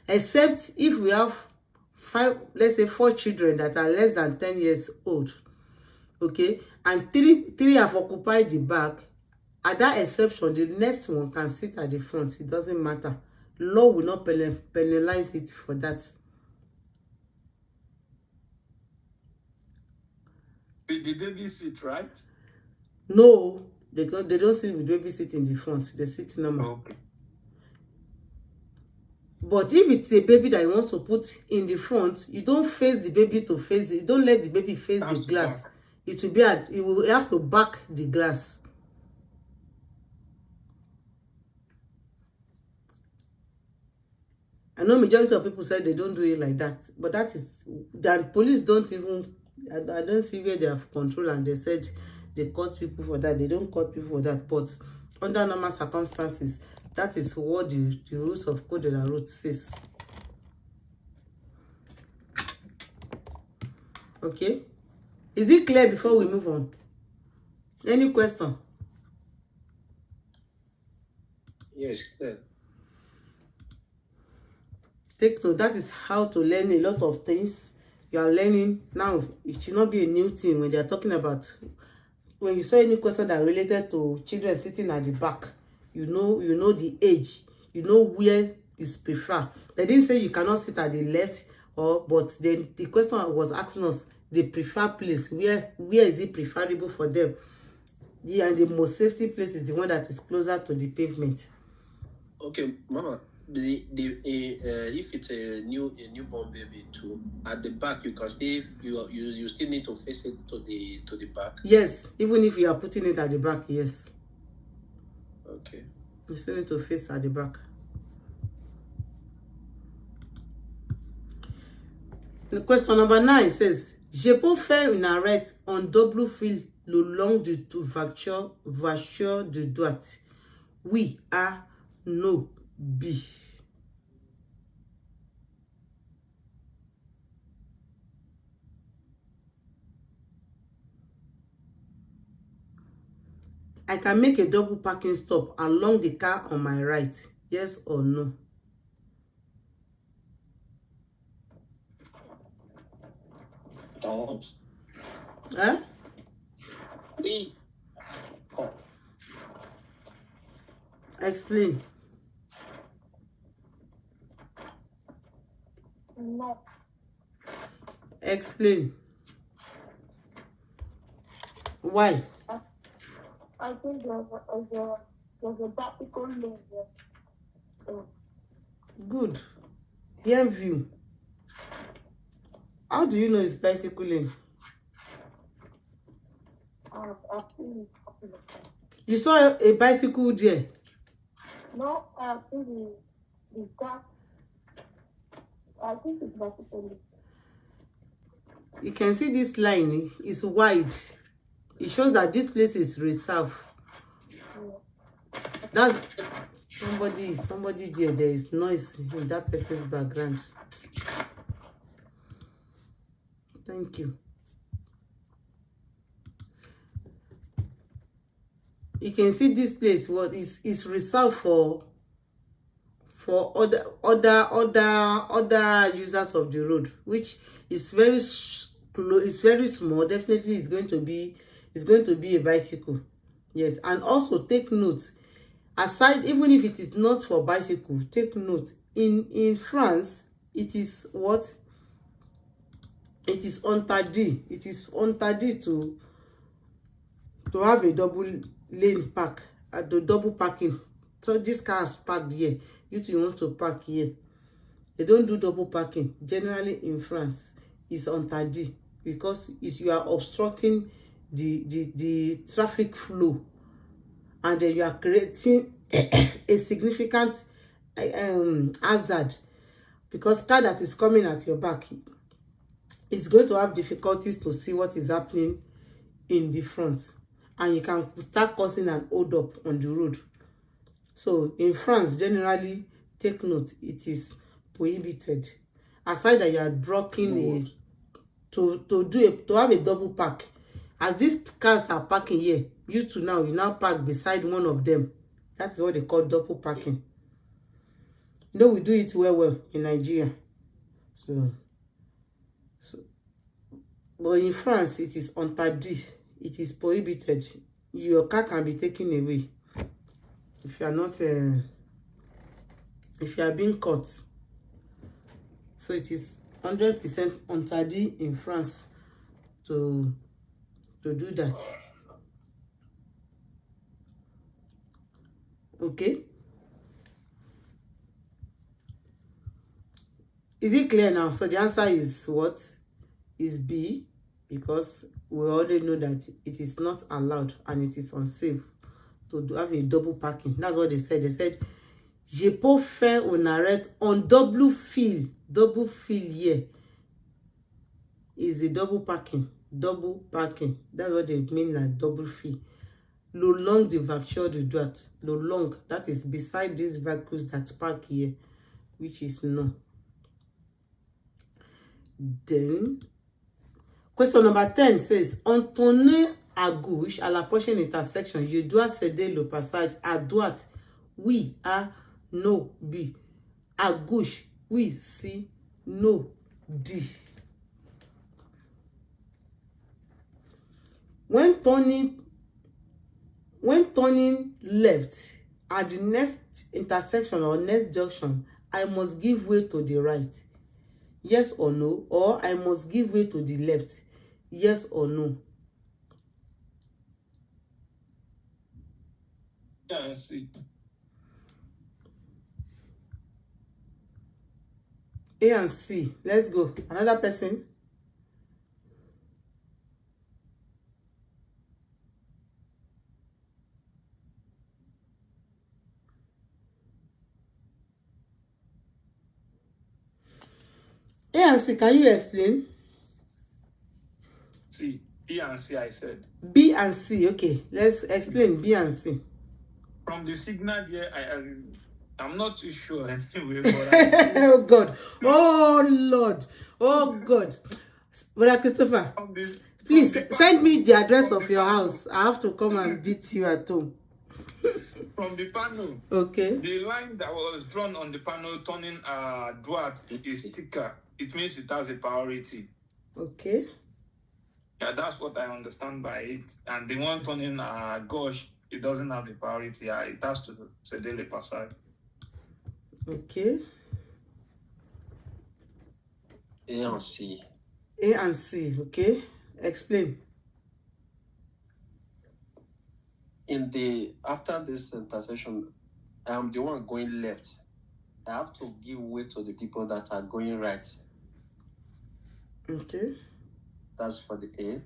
Except if we have 4 children that are less than 10 years old. Okay? And three have occupied the back. At that exception, the next one can sit at the front. It doesn't matter. Law will not penalize it for that. With the baby seat, right? No, they don't sit with baby seat in the front. They sit normal. Okay. But if it's a baby that you want to put in the front, you don't face the baby to face it. You don't let the baby face the glass. It will be you will have to back the glass. I know majority of people said they don't do it like that, but that police don't even. I don't see where they have control, and they said they caught people for that. They don't caught people for that, but under normal circumstances, that is what the rules of Code de la Route says. Okay, is it clear before we move on? Any question? Yes, clear. Take note. That is how to learn a lot of things You are learning now. It should not be a new thing when they are talking about. When you saw any question that related to children sitting at the back, you know the age, you know where is preferred. They didn't say you cannot sit at the left, but then the question was asking us the preferred place. Where is it preferable for them? And the most safety place is the one that is closer to the pavement. Okay, Mama. If it's a newborn baby too, at the back you can still you still need to face it to the back. Yes, even if you are putting it at the back, yes. Okay. You still need to face at the back. The question number 9 says, "Je peux faire une arête en double fil le long du voiture de droite. Oui, A, no, B." I can make a double parking stop along the car on my right. Yes or no? Don't. Huh? Oui. Oh. Explain. No. Explain. Why? I think there's a vertical lane there. Good. Bien vu. How do you know it's bicycle lane? I've seen it. You saw a bicycle there? No, I've seen the gap. I think it's vertical lane. You can see this line is wide. It shows that this place is reserved. That's somebody there. There is noise in that person's background. Thank you. You can see this place. What is reserved for other users of the road, which is very small. Definitely, it's going to be a bicycle. Yes, and also take note. Aside, even if it is not for bicycle, take note. In France, it is what? It is interdit. It is interdit to have a double lane park at the double parking. So this car is parked here. You want to park here. They don't do double parking. Generally in France, it's interdit because you are obstructing the traffic flow, and then you are creating a significant hazard, because car that is coming at your back is going to have difficulties to see what is happening in the front, and you can start causing an hold up on the road. So in France, generally, take note, it is prohibited. Aside that you are blocking to have a double park. As these cars are parking here, you now park beside one of them. That's what they call double parking. You know, we do it well in Nigeria. So but in France, it is interdit. It is prohibited. Your car can be taken away if you are not if you are being caught. So it is 100% interdit in France to do that. Okay, is it clear now? So the answer is what? Is B, because we already know that it is not allowed and it is unsafe to have a double parking. That's what they said. They said, "Je peux faire une arrête en double fil." Double fil here is a double parking. Double parking. That's what they mean like double fil. Le long de voiture de droite. Le long, that is beside these vehicles that park here, which is no. Then, question number 10 says, "En tournant à gauche à la prochaine intersection, je dois céder le passage à droite. Oui, A, no, B. À gauche, oui, C, no, D." When turning left at the next intersection or next junction, I must give way to the right. Yes or no? Or I must give way to the left. Yes or no? Yeah, I see. A and C. Let's go. Another person. A and C, can you explain? C. B and C, I said. B and C. Okay, let's explain B and C. From the signal here, I'm not too sure anyway, but I Oh God. Oh Lord. Oh God. Brother Christopher, please send me the address of your house. I have to come and beat you at home. From the panel, Okay. the line that was drawn on the panel turning dwat is thicker. It means it has a priority. Okay. Yeah, that's what I understand by it. And the one turning gosh, it doesn't have the priority. It has to céder le passage. Okay. A and C. A and C. Okay. Explain. After this intersection, I'm the one going left. I have to give way to the people that are going right. Okay. That's for the A.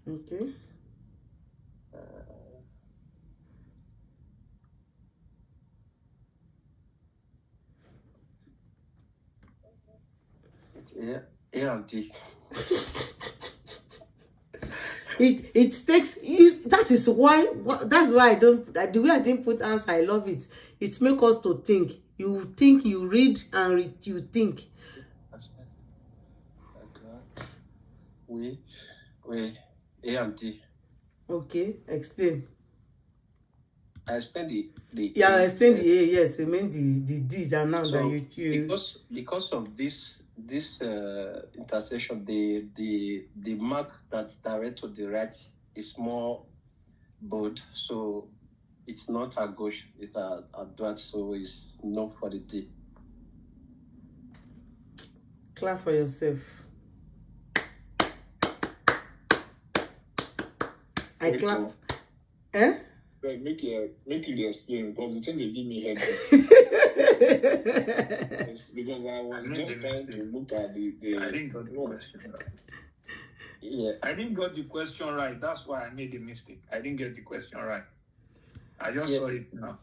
Okay. It's A and D. It takes you. That's why I don't. The way I didn't put answer, I love it. It makes us to think. You think, you read, and you think. We A and D. Okay, explain. I explained the Yeah, A. explain the A. Yes, I mean the D. That now So that you because of this intersection, the mark that's direct to the right is more bold, so it's not a gauche, it's a dwat, so it's no for the D. clap for yourself. I Wait, clap. oh. Eh? Like, make you explain, because the thing they give me headache. It's because I was just trying to look at the I didn't got the question right. Yeah. I didn't get the question right. That's why I made a mistake. I didn't get the question right. I just saw it now.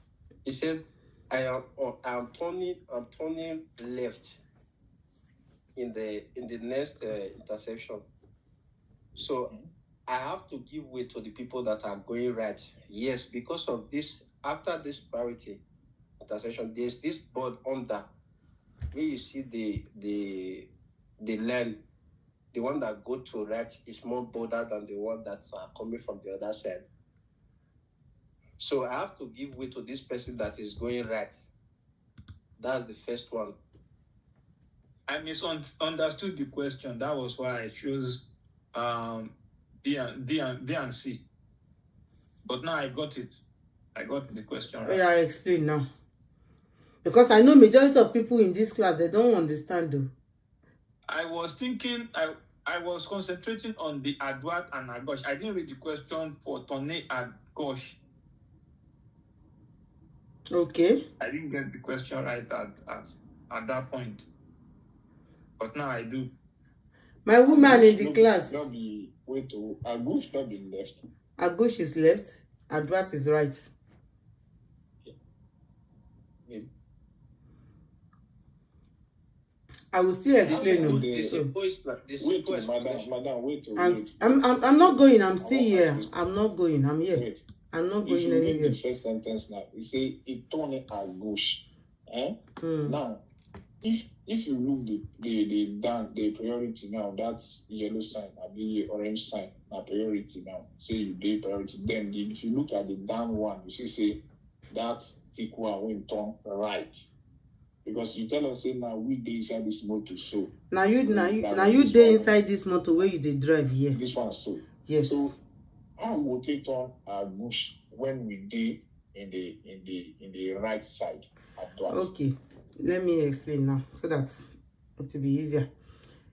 He said, I'm turning left in the next intersection. So I have to give way to the people that are going right. Yes, because of this, after this priority intersection, there's this board under where you see the line. The one that go to right is more bolder than the one that's coming from the other side. So I have to give way to this person that is going right. That's the first one. I misunderstood the question. That was why I chose B and C. But now I got it. I got the question right. Yeah, I explain now. Because I know majority of people in this class, they don't understand though. I was thinking, I was concentrating on the adwat and agosh. I didn't read the question for tourne and gosh. Okay. I didn't get the question right at that point. But now I do. My woman in the class. Not be wait to Agush not be left. Agush is left, Adwat is right. Yeah. I will still explain. Wait, madam, wait. I'm not going. I'm still here. I'm not going. I'm here. Wait. I'm not If going you read anywhere. the first sentence now, it say it turn Agush. Now, if you look the priority now, that's yellow sign, the orange sign, na priority now. Say you do priority. Then if you look at the down one, you see say that's equal when turn right. Because you tell us say now we dey inside this motor so. Now you dey inside this motor where you dey drive here. This one so. Yes. So how will take on a bush when we dey in the right side at that? Okay, let me explain now so that it will be easier.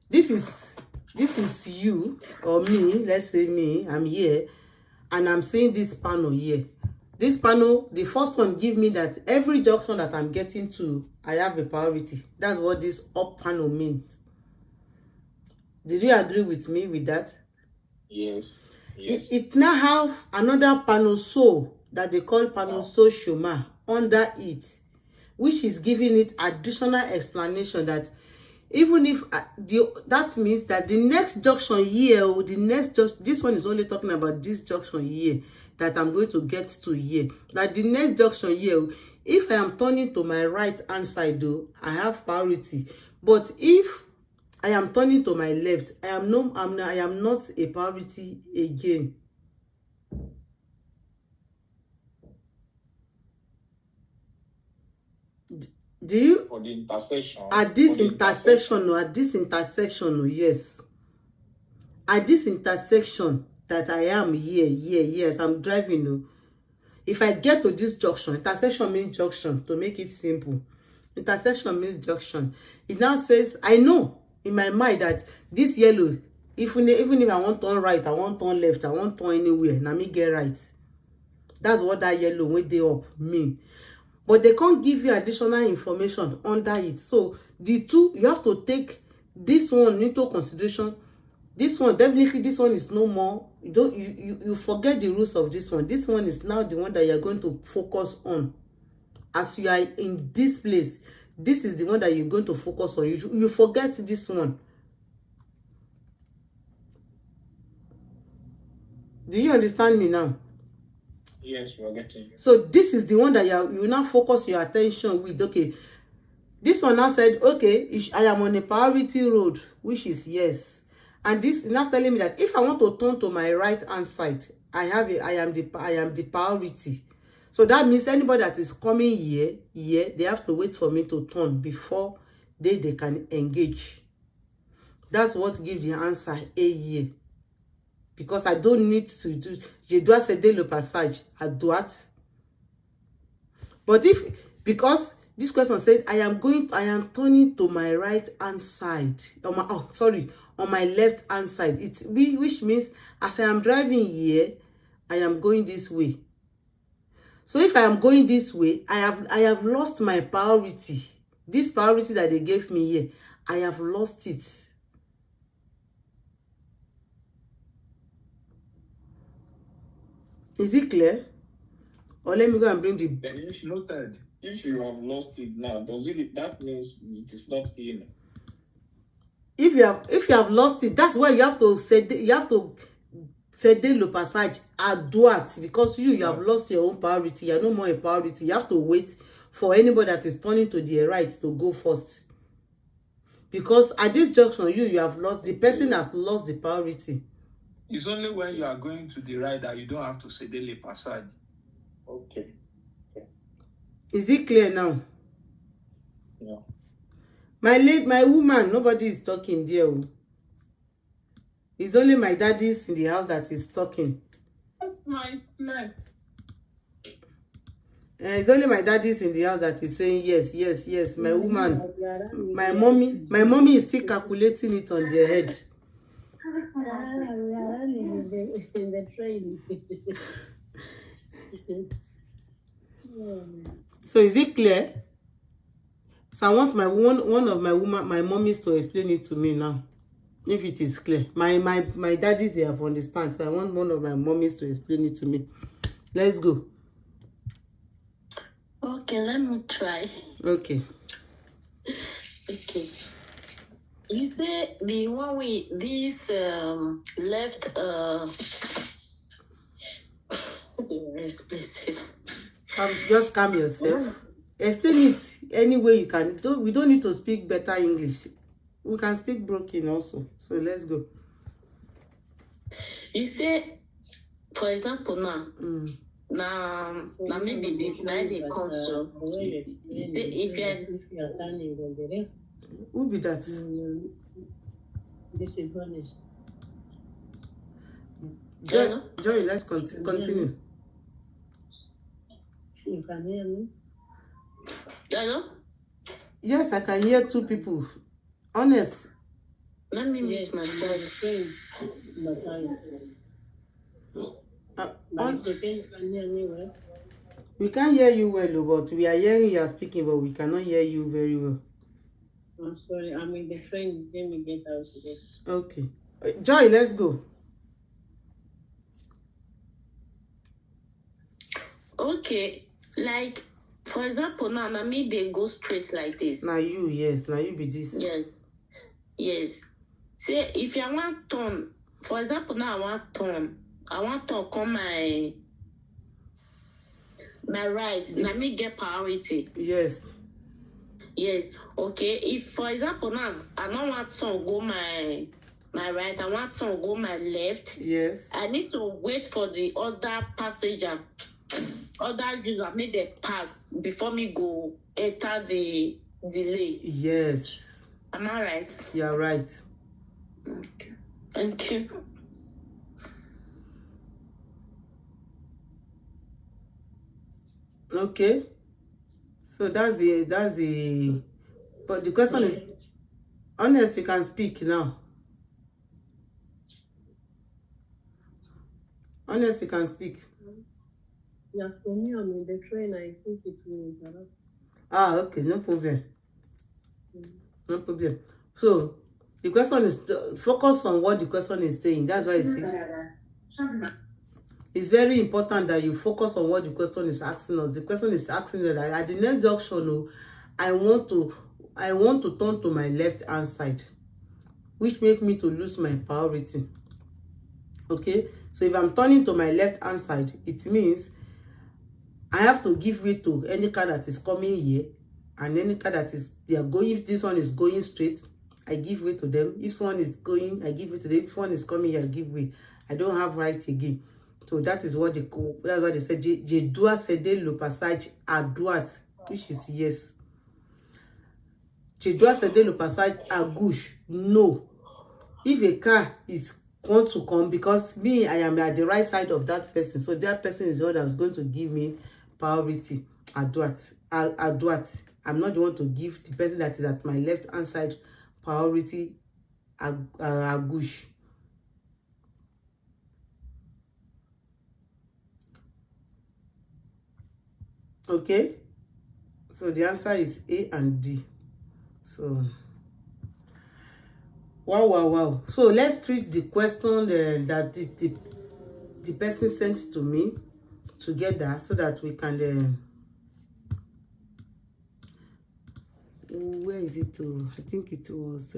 This is you or me. Let's say me, I'm here and I'm seeing this panel here. This panel, the first one give me that every junction that I'm getting to, I have a priority. That's what this up panel means. Did you agree with me with that? Yes. Yes. It now have another panel so that they call panel so shoma under it, which is giving it additional explanation that even if that means that the next junction here, or the next this one is only talking about this junction here that I'm going to get to here. That the next junction here, if I am turning to my right hand side though, I have priority. But if I am turning to my left, I am not a priority again. Do you? For the intersection. At this intersection, yes. At this intersection that I am here, yes, I'm driving. No. If I get to this junction, intersection means junction, to make it simple. Intersection means junction. It now says, I know in my mind that this yellow, even if I want to turn right, I want to turn left, I want to turn anywhere, now me get right. That's what that yellow when they up mean. But they can't give you additional information under it. So the two, you have to take this one into consideration. This one, definitely this one is no more. You forget the rules of this one. This one is now the one that you're going to focus on. As you are in this place, this is the one that you're going to focus on. You forget this one. Do you understand me now? Yes, we're getting you. So this is the one that you now focus your attention with. Okay, this one now said, okay, I am on a priority road, which is yes. And this is now telling me that if I want to turn to my right hand side, I am the priority. So that means anybody that is coming here, they have to wait for me to turn before they can engage. That's what gives the answer A here. Because I don't need to do, je dois céder le passage à droite. But because this question said, I am turning to my right hand side, on my left hand side. Which means as I am driving here, I am going this way. So if I am going this way, I have lost my priority. This priority that they gave me here, I have lost it. Is it clear? Or let me go and bring the... Then if noted, if you have lost it now, that means it is not in? If you have lost it, that's why you have to céder le passage à droite, because you have lost your own priority. You are no more a priority. You have to wait for anybody that is turning to the right to go first. Because at this junction, you have lost, the person has lost the priority. It's only when you are going to the right that you don't have to céder le passage. Okay. Is it clear now? Yeah. My woman, nobody is talking there. It's only my daddy's in the house that is talking. My smell. It's only my daddy's in the house that is saying yes. My woman, my mommy is still calculating it on their head. In the train. So is it clear? So I want one of my mommies to explain it to me now, if it is clear. My daddies, they have understand. So I want one of my mommies to explain it to me. Let's go. Okay, let me try. Okay. Okay. You say the one with this left Just calm yourself. Explain it any way you can. We don't need to speak better English. We can speak broken also. So let's go. You say, for example, now maybe the console. If you are turning on the left. Who be that? This is one is. Joy, let's continue. You can hear me? Hello? Yes, I can hear two people. Honest. Let me Yes, mute myself. the train. But it's okay, you can hear me well. We can't hear you well, but we are hearing you are speaking, but we cannot hear you very well. I'm sorry, I'm in the train. Let me get out today. Okay. Joy, let's go. Okay, like for example, now me they go straight like this. Now you, yes. Now you be this. Yes. Say if I want turn, for example, now I want turn come my right. Now me get priority. Yes. Okay. If for example now I don't want to go my right, I want to go my left. Yes. I need to wait for the other passenger, other user make them pass before me go enter the lane. Yes. Am I right? You're right. Okay. Thank you. Okay. So that's the but the question is, honest, you can speak now. Honest, you can speak. Yeah, for me, I'm in the train. I think it will interrupt. Okay, no problem. No problem. So the question is focus on what the question is saying. That's why it's very important that you focus on what the question is asking us. The question is asking that at the next junction, I want to turn to my left hand side, which make me to lose my priority. Okay, so if I'm turning to my left hand side, it means I have to give way to any car that is coming here, and any car that is they are going. If this one is going straight, I give way to them. If one is going, I give way to them. If one is coming here, I give way. I don't have right again. So that is what that's what they said. Je dois céder le passage à droite, which is yes. Je dois céder le passage à gauche. No. If a car is going to come, because me, I am at the right side of that person, so that person is the one that is going to give me priority à droite. À droite. I'm not the one to give the person that is at my left hand side priority à gauche. Okay, so the answer is A and D. So wow. So let's treat the question that the person sent to me together, so that we can where is it? I think it was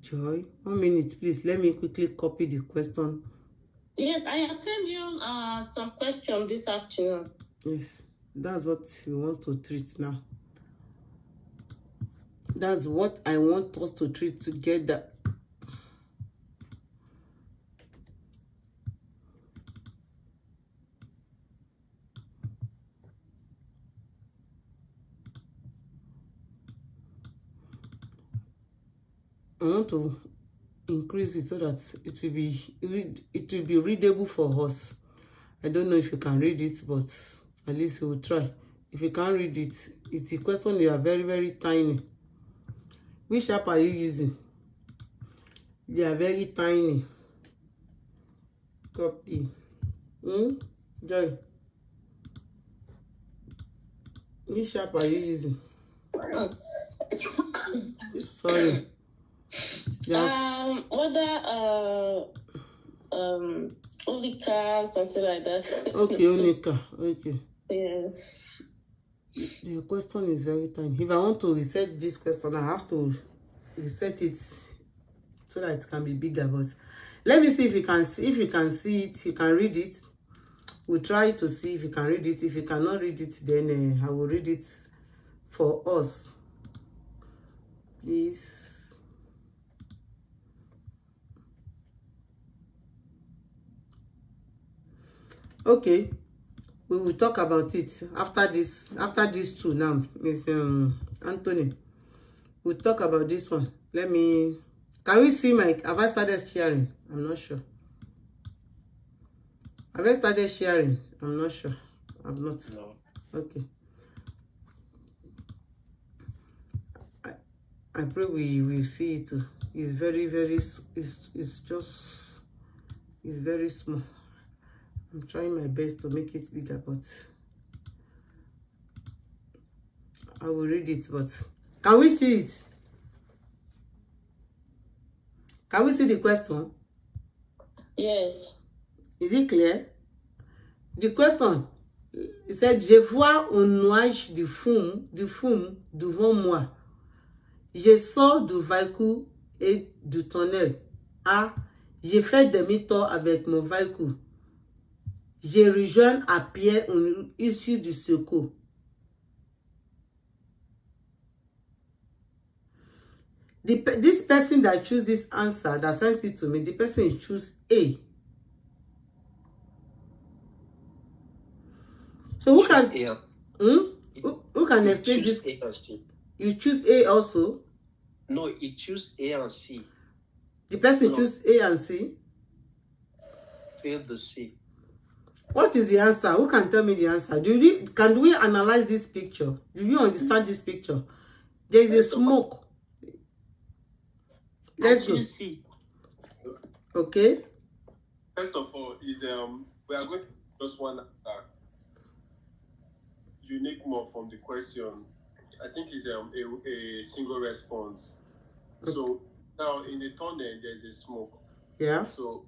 Joy. 1 minute, please. Let me quickly copy the question. Yes, I have sent you some questions this afternoon. Yes, that's what we want to treat now. That's what I want us to treat together. I want to increase it so that it will be readable for us. I don't know if you can read it, but at least we'll try. If you can't read it, it's a question. You are very, very tiny. Which app are you using? They are very tiny. Copy. Joy. Which app are you using? Sorry. Ulika, something like that. Okay, Ulika. Okay. Yes. The question is very tiny. If I want to reset this question, I have to reset it so that it can be bigger. But let me see if you can see it, you can read it. We'll try to see if you can read it. If you cannot read it, then I will read it for us. Please. Okay, we will talk about it after these two now. Miss Anthony, we'll talk about this one. Can we see have I started sharing? I'm not sure. Have I started sharing? I'm not sure. I'm not. No. Okay. I pray we will see it too. It's very, it's very small. I'm trying my best to make it bigger, but I will read it, but can we see it? Can we see the question? Yes. Is it clear? The question, it said, je vois un nuage de fumée devant moi. Je sors du véhicule et du tunnel. A. Je fais demi-tour avec mon véhicule. Je rejoins à pied une issue du secours. This person that choose this answer, that sent it to me, the person choose A. So who can who can explain this? A and C. You choose A also? No, he choose A and C. The person choose A and C? Fail the C. What is the answer? Who can tell me the answer? Can we analyze this picture? Do you understand this picture? There is a smoke. Let's go. C. Okay. First of all, is we are going to just one answer. Unique more from the question. I think it's a single response. So now in the tunnel there's a smoke. Yeah. So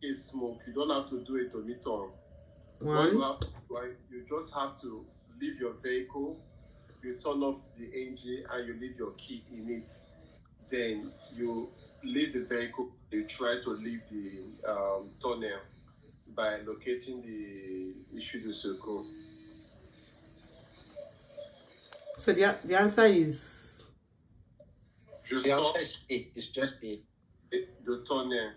it's smoke. You don't have to do it on its own. One. You just have to leave your vehicle. You turn off the engine and you leave your key in it. Then you leave the vehicle. You try to leave the tunnel by locating the issue de secours. So the answer is The answer is A. It's just A. The tunnel.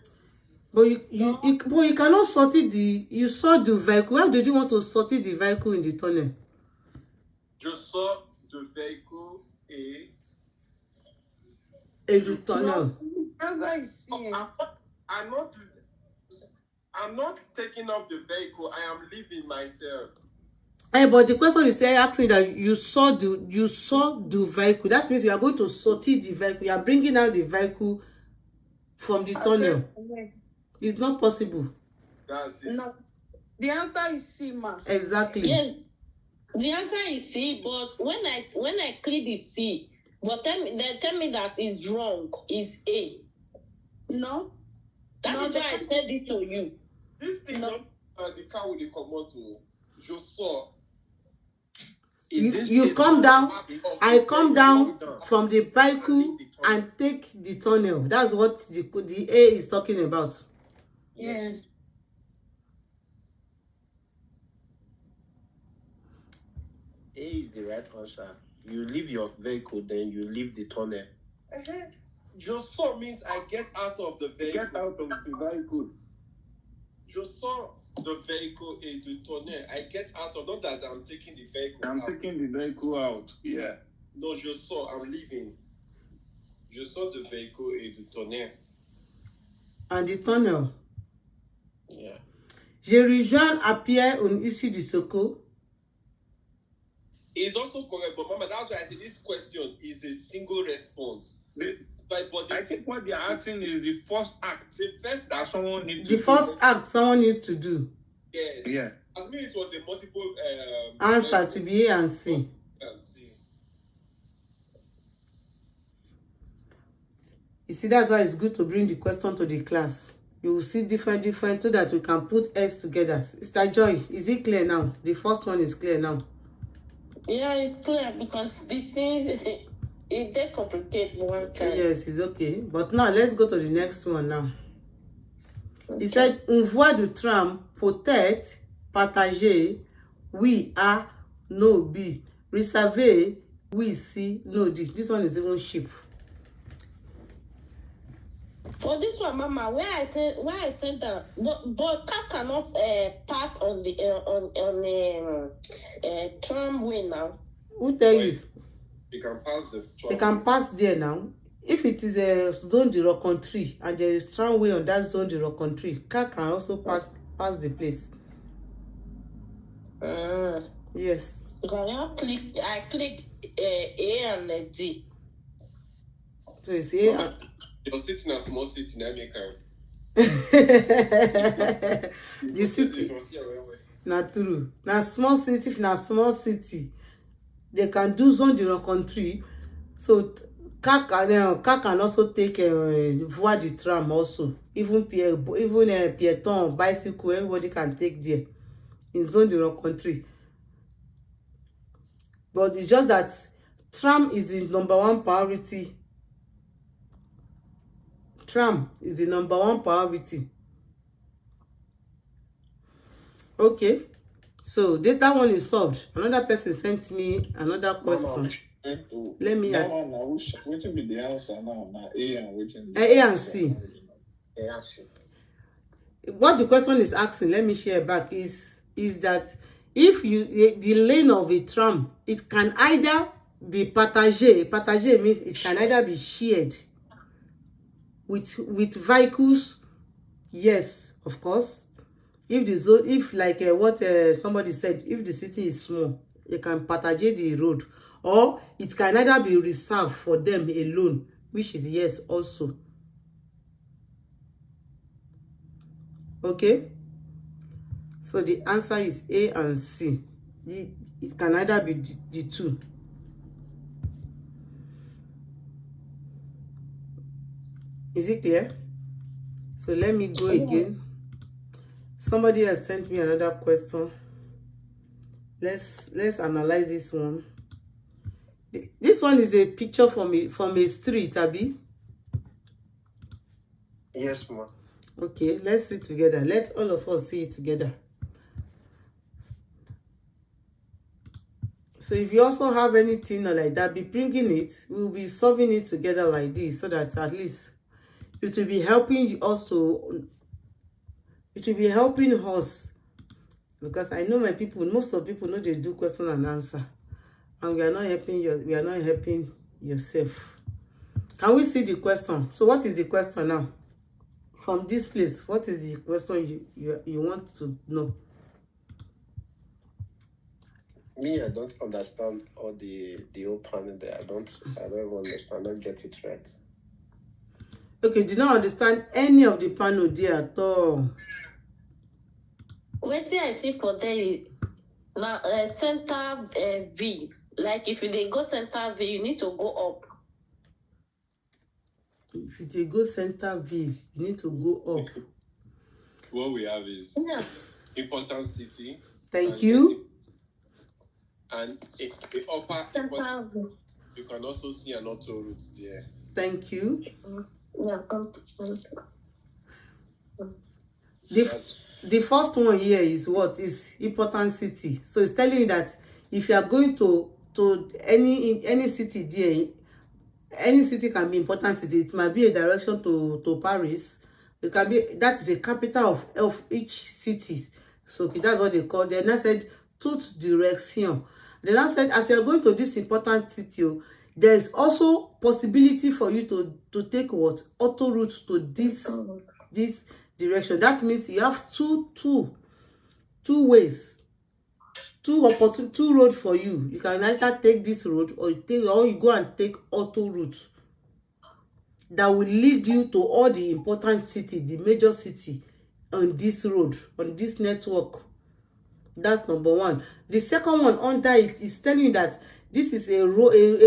but you cannot sortie you saw the vehicle. Why did you want to sortie the vehicle in the tunnel? Je sors the vehicle In the tunnel. I'm not taking off the vehicle. I am leaving myself. Hey, but the question is asking that you saw the vehicle. That means you are going to sortie the vehicle. You are bringing out the vehicle from the tunnel. It's not possible. That's it. No. The answer is C, ma. Exactly. Yes. The answer is C, but when I click the C, but they tell me that is wrong. Is A. No. That is why I said it to you. This thing, No. the car will come out to. Je sors. You come down. I come down from the vehicle and take the tunnel. That's what the A is talking about. Yes. A is the right answer. You leave your vehicle, then you leave the tunnel. Je sors means I get out of the vehicle. Get out of the vehicle. Je sors the vehicle et du tunnel. I get out of, not that I'm taking the vehicle I'm out. taking the vehicle out. Yeah. No, je sors, I'm leaving. Je sors the vehicle et du tunnel. And the tunnel. Yeah. Je rejoins à pied une issue du secours. It's also correct, but Mama, that's why I say this question is a single response. I think what they are asking is the first act. The first that act, someone needs The to first act someone needs to do. yes. Yeah. As me, it was a multiple Answer to be A and C. C. You see, that's why it's good to bring the question to the class. You will see different, so that we can put S together. Sister Joy, is it clear now? The first one is clear now. Yeah, it's clear because the things they complicate one time. Yes, it's okay. But now let's go to the next one now. He said, une voie de tram peut-être partagée, oui, A, no, B. Réservée, oui, C, no, D. This one is even cheap. For this one, Mama, where I said that, but car cannot park on the tramway now. Who tell you? You can pass the They can pass there now. If it is a zone de rencontre and there is tramway on that zone de rencontre, car can also pass the place. Yes. I click A and D. So it's A and... Your city in a small city in America. The city. Not true. Now small city, if na small city, they can do zone the country. So car can also take voie du tram also. Even pieton, bicycle, everybody can take there in zone the country. But it's just that tram is the #1 priority. Tram is the #1 priority. Okay, so that one is solved. Another person sent me another question. Let me That one now, which will be the answer now? Now A and waiting. A and C. What the question is asking, let me share back, is that if the lane of a tram, it can either be partagé. Partagé means it can either be shared with vehicles. Yes, of course. If the zone, if like what somebody said, if the city is small, they can partage the road, or it can either be reserved for them alone, which is yes also. Okay, so the answer is A and C. It can either be the two. Is it clear? So let me go again. Somebody has sent me another question. Let's analyze this one. This one is a picture from a street, Abi. Yes, ma'am. Okay, let's see together. Let all of us see it together. So if you also have anything like that, be bringing it. We'll be solving it together like this, so that at least it will be helping us to. It will be helping us, because I know most of people know they do question and answer, and we are not helping yourself. Can we see the question? So what is the question now? From this place, what is the question you want to know? Me, I don't understand all the whole panel there. I don't understand. I don't get it right. Okay, do not understand any of the panel there at all. What I see for there is now center V. Like if they go center V, you need to go up. If you go center V, you need to go up. What we have is important city. Thank you. And the upper important, you can also see an auto route there. Thank you. Yeah. The first one here is what is important city. So it's telling you that if you are going to any city there, any city can be important city. It might be a direction to Paris. It can be, that is a capital of each city. So okay, that's what they call. They now said toute direction. They now said as you are going to this important city, there is also possibility for you to take what auto route to this direction. That means you have two ways, two roads for you. You can either take this road or you go and take auto route that will lead you to all the important city, the major city on this road, on this network. That's #1. The second one under it is telling you that this is a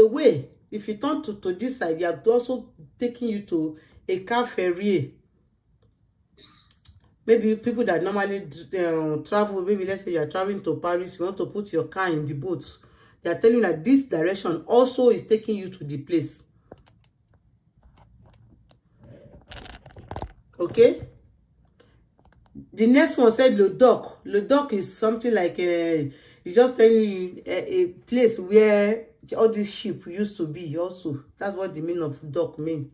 way. If you turn to this side, you are also taking you to a car ferry. Maybe people that normally travel, maybe let's say you are traveling to Paris, you want to put your car in the boat. They are telling you that this direction also is taking you to the place. Okay? The next one said le dock. Le dock is something like it's just telling you a place where all these ships used to be also. That's what the meaning of dock mean.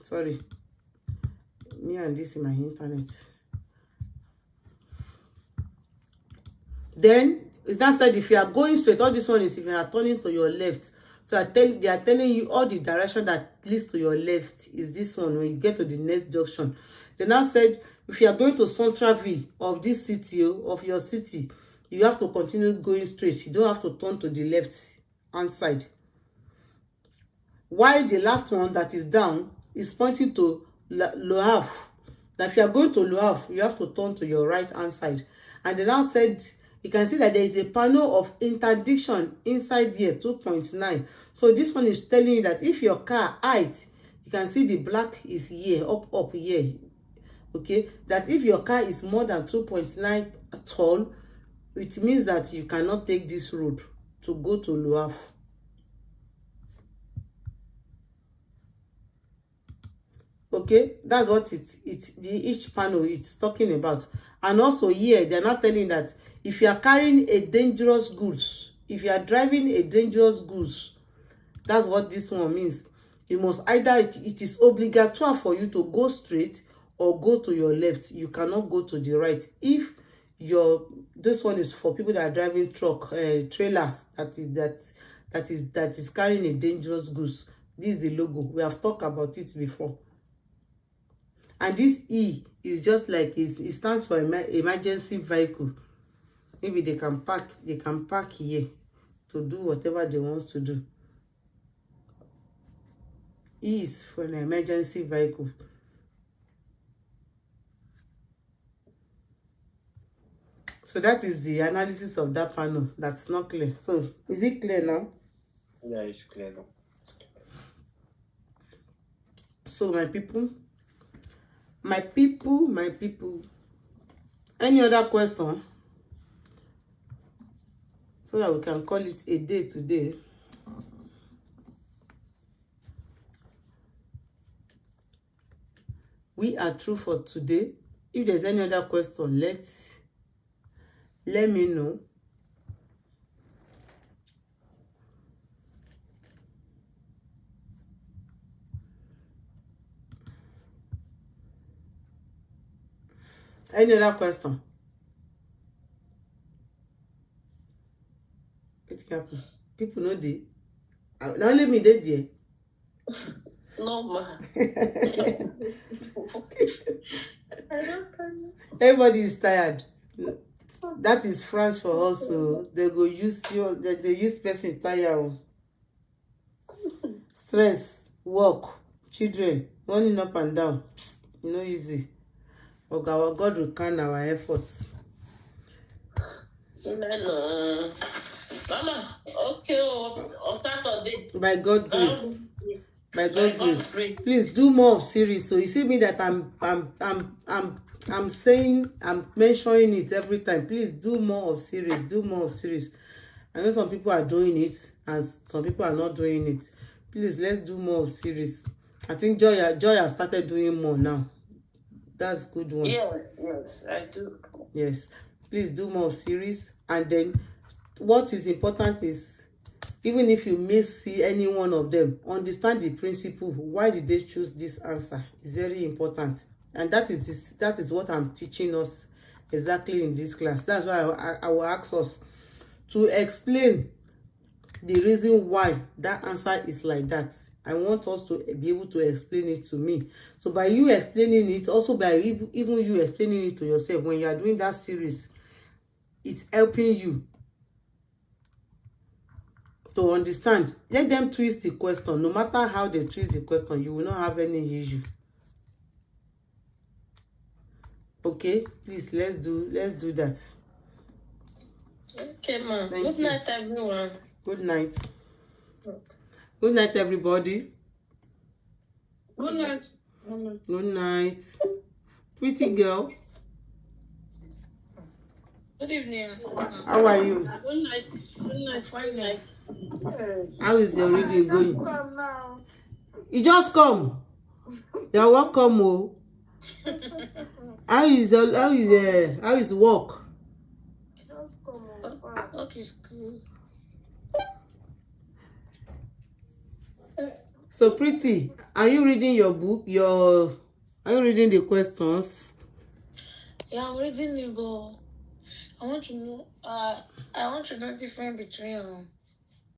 Sorry. Me and this in my internet. Then it's not said if you are going straight, all this one is if you are turning to your left. So they are telling you all the direction that leads to your left is this one when you get to the next junction. They now said if you are going to Centralville of this city, of your city, you have to continue going straight. You don't have to turn to the left hand side. While the last one that is down is pointing to Le Havre. Now, if you are going to Le Havre, you have to turn to your right hand side. And they now said, you can see that there is a panel of interdiction inside here, 2.9. So this one is telling you that if your car height, you can see the black is here, up here. Okay, that if your car is more than 2.9 tall, it means that you cannot take this road to go to Le Havre. Okay, that's what each panel it's talking about. And also here they're not telling that if you are carrying a dangerous goods, if you are driving a dangerous goods, that's what this one means. You must either, it is obligatory for you to go straight or go to your left. You cannot go to the right. If this one is for people that are driving trailers that is carrying a dangerous goods. This is the logo. We have talked about it before. And this E is just like it stands for emergency vehicle. Maybe they can park here to do whatever they want to do. E is for an emergency vehicle. So that is the analysis of that panel. That's not clear. So is it clear now? Yeah, it's clear now. So my people, any other question? So that we can call it a day today. We are through for today. If there's any other question, let me know. Any other question? What happened? People know the. Now let me dead there. No, ma. Everybody is tired. That is France for us, so they go use they use person tire. Stress, work, children, running up and down. No easy. Okay, our God will count our efforts. Mama, okay, on Saturday. By God's grace. By God's grace. Please do more of series. So you see me that I'm saying, I'm mentioning it every time. Please do more of series. Do more of series. I know some people are doing it and some people are not doing it. Please, let's do more of series. I think Joy has started doing more now. That's good one. Yeah, yes, I do. Yes. Please do more of series. And then what is important is, even if you may see any one of them, understand the principle. Why did they choose this answer? It's very important. And that is what I'm teaching us exactly in this class. That's why I will ask us to explain the reason why that answer is like that. I want us to be able to explain it to me. So by you explaining it, also by even you explaining it to yourself when you are doing that series, it's helping you to understand. Let them twist the question. No matter how they twist the question, you will not have any issue. Okay, please, let's do that. Okay, ma'am. Thank Good you. night, everyone. Good night. Good night, everybody. Good night. Good night. Pretty girl. Good evening. How are you? Good night. Good night. Fine night. How is your reading going? Come now. You just come. You're welcome. Oh. How is work? Just come on. Okay, school. So Pretty, are you reading your book? Are you reading the questions? Yeah, I'm reading it, but I want to know. I want to know the difference between